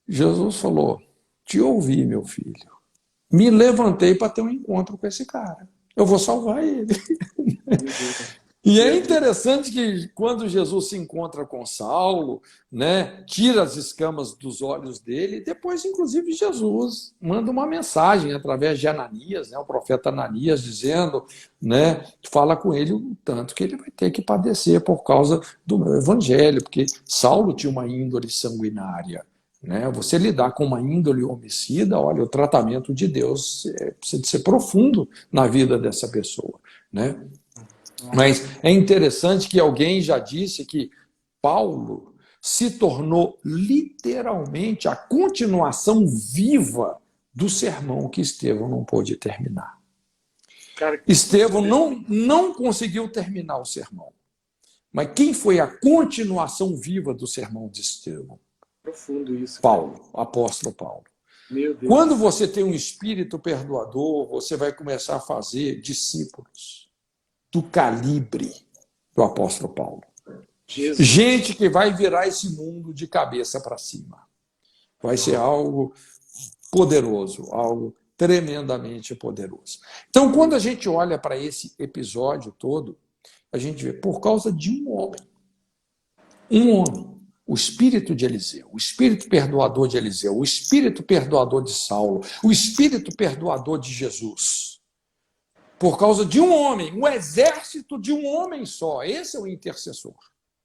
Jesus falou, te ouvi, meu filho. Me levantei para ter um encontro com esse cara. Eu vou salvar ele. E é interessante que quando Jesus se encontra com Saulo, né, tira as escamas dos olhos dele, depois, inclusive, Jesus manda uma mensagem através de Ananias, né, o profeta Ananias, dizendo, né, fala com ele o tanto que ele vai ter que padecer por causa do meu evangelho, porque Saulo tinha uma índole sanguinária. Né? Você lidar com uma índole homicida, olha, o tratamento de Deus precisa de ser profundo na vida dessa pessoa. Né? Mas é interessante que alguém já disse que Paulo se tornou literalmente a continuação viva do sermão que Estevão não pôde terminar. Estevão não conseguiu terminar o sermão. Mas quem foi a continuação viva do sermão de Estevão? Profundo isso. Paulo, o apóstolo Paulo. Meu Deus. Quando você tem um espírito perdoador, você vai começar a fazer discípulos do calibre do apóstolo Paulo. Jesus. Gente que vai virar esse mundo de cabeça para cima. Vai ser algo poderoso, algo tremendamente poderoso. Então, quando a gente olha para esse episódio todo, a gente vê por causa de um homem, o espírito de Eliseu, o espírito perdoador de Eliseu, o espírito perdoador de Saulo, o espírito perdoador de Jesus. Por causa de um homem, um exército de um homem só. Esse é o intercessor.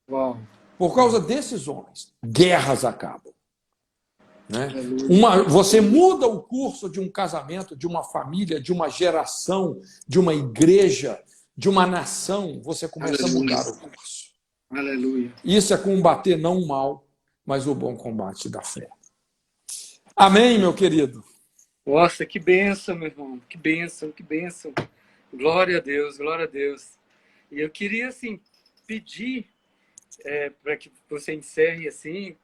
Uau. Por causa desses homens, guerras acabam. Né? Você muda o curso de um casamento, de uma família, de uma geração, de uma igreja, de uma nação. Você começa a mudar o curso. Aleluia. Isso é combater não o mal, mas o bom combate da fé. Amém, meu querido? Nossa, que bênção, meu irmão. Que bênção, que bênção. Glória a Deus, glória a Deus. E eu queria, assim, pedir para que você encerre, assim,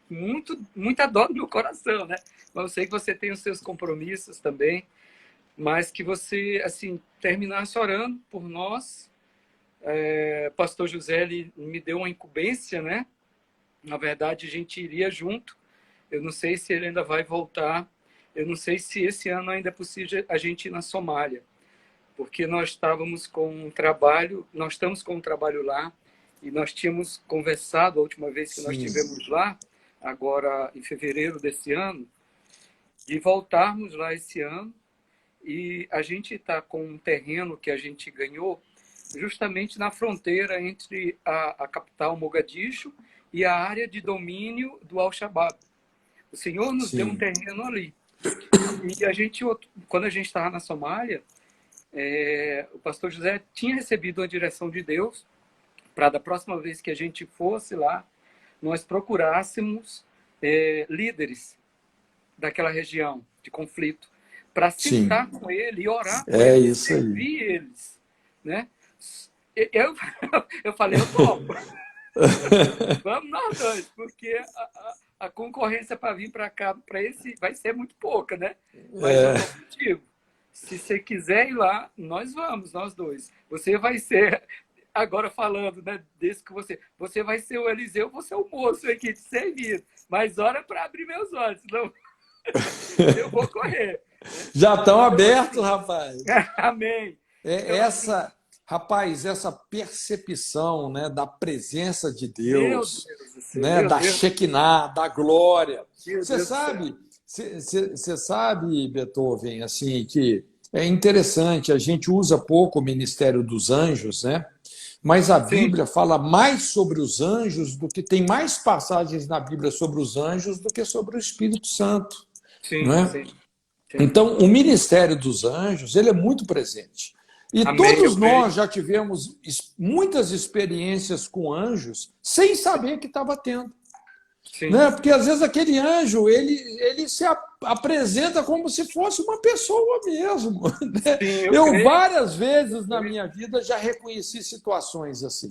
muita dor no meu coração, né? Mas eu sei que você tem os seus compromissos também, mas que você, assim, terminasse orando por nós. Pastor José, ele me deu uma incumbência, né? Na verdade, a gente iria junto. Eu não sei se ele ainda vai voltar. Eu não sei se esse ano ainda é possível a gente ir na Somália, porque nós estamos com um trabalho lá, e nós tínhamos conversado a última vez que nós estivemos lá, agora em fevereiro desse ano, de voltarmos lá esse ano, e a gente está com um terreno que a gente ganhou justamente na fronteira entre a capital Mogadishu e a área de domínio do Al-Shabaab. O Senhor nos deu um Sim. terreno ali. E a gente, quando a gente estava na Somália, o pastor José tinha recebido a direção de Deus para, da próxima vez que a gente fosse lá, nós procurássemos líderes daquela região de conflito, para Sim. sentar com ele e orar com É eles, isso aí. servir eles. Né? Eu falei, eu topo. Vamos nós dois, porque a concorrência para vir para cá, para esse, vai ser muito pouca, né? Mas eu tô contigo. Se você quiser ir lá, nós vamos, nós dois. Você vai ser, agora falando, né, desse que você vai ser o Eliseu, você é o moço aqui de servir. Mas hora para abrir meus olhos, senão eu vou correr. Já estão abertos, rapaz. Amém. Rapaz, essa percepção, né, da presença de Meu Deus, Deus do céu, né, meu da Deus. Shekinah, da glória. Meu Você Deus do sabe, você sabe, Beethoven, assim, que é interessante, a gente usa pouco o ministério dos anjos, né? Mas a Sim, Bíblia fala mais sobre os anjos do que tem mais passagens na Bíblia sobre os anjos do que sobre o Espírito Santo, não sim, é? sim, sim. Então, o ministério dos anjos, ele é muito presente. E Amém, eu todos nós creio. já tivemos muitas experiências com anjos sem saber que estava tendo. Sim, Né? Porque às vezes aquele anjo ele se apresenta como se fosse uma pessoa mesmo. Né? sim, eu Eu creio. várias vezes na minha vida já reconheci situações assim.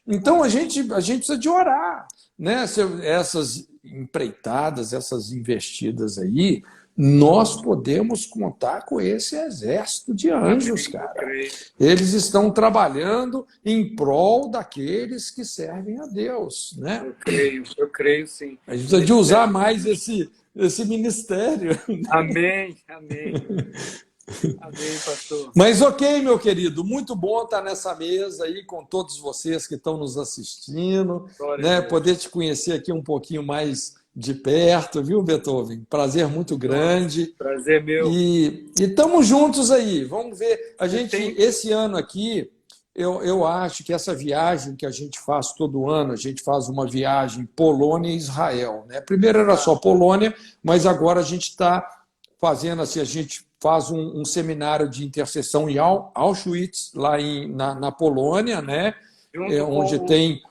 Então a gente precisa de orar, né? Essas empreitadas, essas investidas aí, nós podemos contar com esse exército de anjos, Amém, eu cara. creio. Eles estão trabalhando em prol daqueles que servem a Deus, né? Eu creio sim. A gente precisa de usar mais esse ministério. Amém, amém. Amém, pastor. Mas ok, meu querido, muito bom estar nessa mesa aí com todos vocês que estão nos assistindo, Glória a né? Deus. Poder te conhecer aqui um pouquinho mais de perto, viu, Beethoven? Prazer muito grande. Prazer meu. E estamos juntos aí. Vamos ver. A gente, Tem- esse ano aqui, eu acho que essa viagem que a gente faz todo ano, a gente faz uma viagem Polônia e Israel, né? Primeiro era só Polônia, mas agora a gente está fazendo assim, a gente faz um seminário de intercessão em Auschwitz, lá na Polônia, né? Junto Onde com tem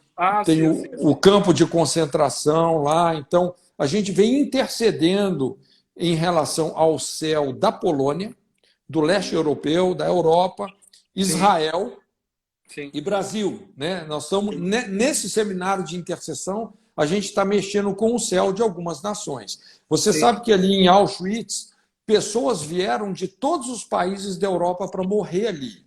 sim, sim. o campo de concentração lá. Então, a gente vem intercedendo em relação ao céu da Polônia, do leste europeu, da Europa, Israel Sim, e Brasil. Né? Nós estamos nesse seminário de intercessão, a gente está mexendo com o céu de algumas nações. Você sim. sabe que ali em Auschwitz, pessoas vieram de todos os países da Europa para morrer ali.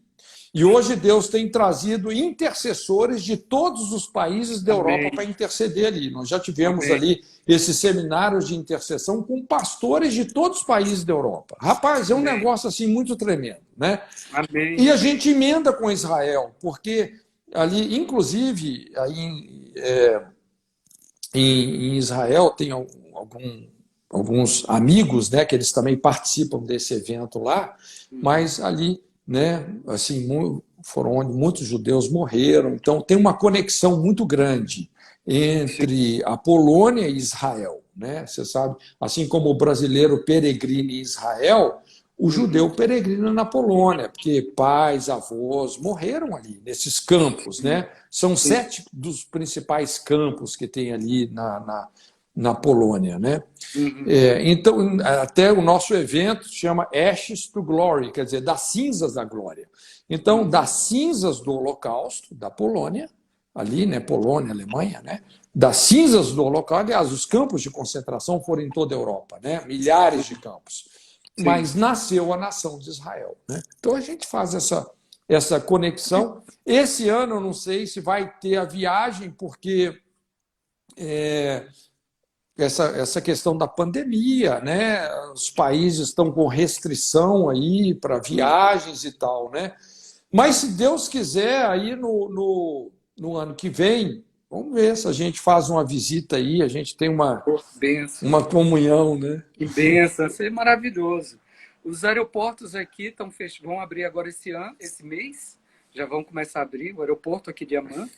E hoje Deus tem trazido intercessores de todos os países da Europa Amém. para interceder ali. Nós já tivemos Amém. ali esses seminários de intercessão com pastores de todos os países da Europa. Rapaz, é um Amém. negócio assim muito tremendo, né? Amém. E a gente emenda com Israel, porque ali, inclusive, aí, em Israel tem alguns amigos, né, que eles também participam desse evento lá, mas ali, né, assim, foram onde muitos judeus morreram. Então tem uma conexão muito grande entre a Polônia e Israel, né? Você sabe, assim como o brasileiro peregrina em Israel, o judeu peregrina na Polônia, porque pais, avós morreram ali nesses campos, né? São 7 dos principais campos que tem ali na Polônia, né? Então, até o nosso evento se chama Ashes to Glory, quer dizer, das cinzas da glória. Então, das cinzas do Holocausto, da Polônia, ali, né? Polônia, Alemanha, né? Das cinzas do Holocausto, aliás, os campos de concentração foram em toda a Europa, né? Milhares de campos. Sim. Mas nasceu a nação de Israel, né? Então a gente faz essa conexão. Esse ano eu não sei se vai ter a viagem, porque essa questão da pandemia, né? Os países estão com restrição aí para viagens e tal, né? Mas se Deus quiser, aí no ano que vem, vamos ver se a gente faz uma visita aí, a gente tem Benção. uma comunhão, né? Que benção, isso é maravilhoso. Os aeroportos aqui vão abrir agora esse mês, já vão começar a abrir, o aeroporto aqui de Amman,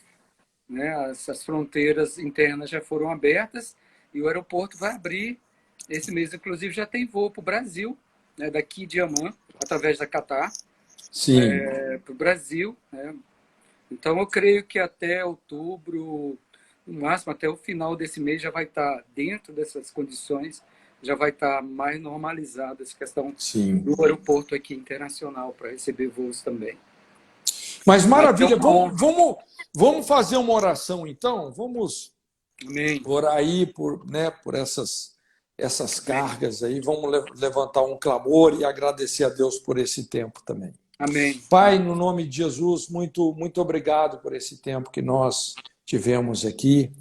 né? As fronteiras internas já foram abertas e o aeroporto vai abrir Esse mês, inclusive, já tem voo para o Brasil, né, daqui de Amman, através da Qatar, Sim. para o Brasil. Né? Então, eu creio que até outubro, no máximo até o final desse mês, já vai estar dentro dessas condições, já vai estar mais normalizada essa questão Sim. do aeroporto aqui internacional para receber voos também. Mas maravilha, Mas, vamos fazer uma oração então? Vamos amém. orar aí por essas cargas aí, vamos levantar um clamor e agradecer a Deus por esse tempo também. Amém. Pai, no nome de Jesus, muito, muito obrigado por esse tempo que nós tivemos aqui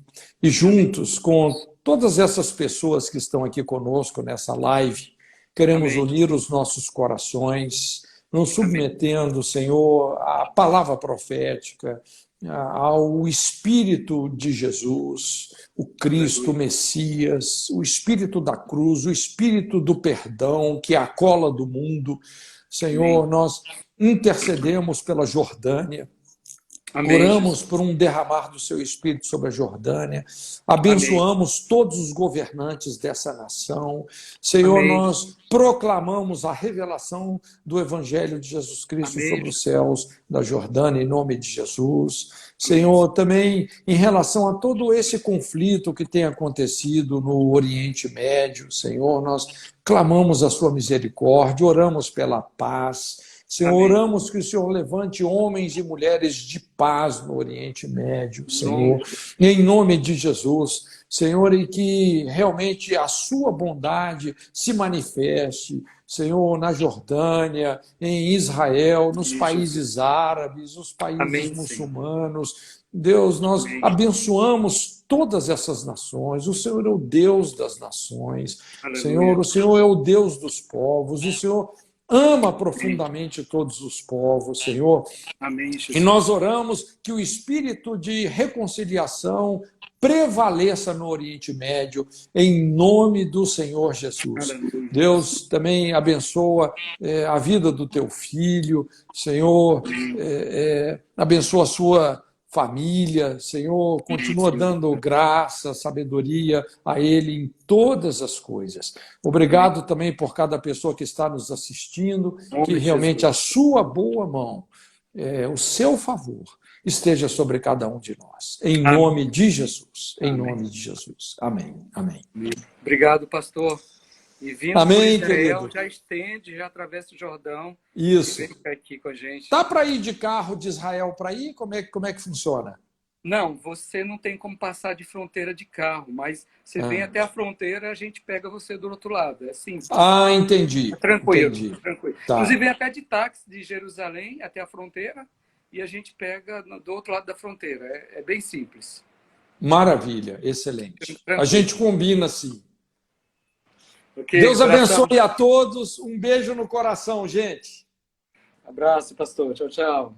e juntos com todas essas pessoas que estão aqui conosco nessa live, queremos Amém. unir os nossos corações, nos submetendo, Senhor, à palavra profética, ao Espírito de Jesus, o Cristo, o Messias, o Espírito da cruz, o Espírito do perdão, que é a cola do mundo. Senhor, Amém. nós intercedemos pela Jordânia, Amém, oramos Jesus. por um derramar do seu Espírito sobre a Jordânia, abençoamos todos os governantes dessa nação. Senhor, Amém. nós proclamamos a revelação do Evangelho de Jesus Cristo Amém. sobre os céus da Jordânia, em nome de Jesus. Senhor, também em relação a todo esse conflito que tem acontecido no Oriente Médio, Senhor, nós clamamos a sua misericórdia, oramos pela paz. Senhor, Amém. oramos que o Senhor levante homens e mulheres de paz no Oriente Médio, Senhor, em nome de Jesus, Senhor, e que realmente a sua bondade se manifeste, Senhor, na Jordânia, em Israel, nos países árabes, nos países Amém, muçulmanos. Deus, nós Amém. abençoamos todas essas nações. O Senhor é o Deus das nações. Aleluia. Senhor, o Senhor é o Deus dos povos. O Senhor ama profundamente todos os povos, Senhor. Amém, Jesus. E nós oramos que o espírito de reconciliação prevaleça no Oriente Médio, em nome do Senhor Jesus. Aleluia. Deus também abençoa a vida do teu filho, Senhor, abençoa a sua família, Senhor, continua dando graça, sabedoria a Ele em todas as coisas. Obrigado também por cada pessoa que está nos assistindo, que realmente a sua boa mão, o seu favor, esteja sobre cada um de nós. Em nome de Jesus. Em nome de Jesus. Amém. Amém. Obrigado, pastor. E vindo Amém, por Israel, querido. já estende, já atravessa o Jordão. Isso. E vem ficar aqui com a gente. Dá para ir de carro de Israel para ir? Como é que funciona? Não, você não tem como passar de fronteira de carro, mas você vem até a fronteira, a gente pega você do outro lado. É simples. Ah, entendi. É tranquilo, Entendi. tranquilo. Tá. Inclusive, vem até de táxi de Jerusalém até a fronteira e a gente pega do outro lado da fronteira. É bem simples. Maravilha, excelente. Tranquilo. A gente combina assim. Okay, Deus abração. abençoe a todos. Um beijo no coração, gente. Abraço, pastor. Tchau, tchau.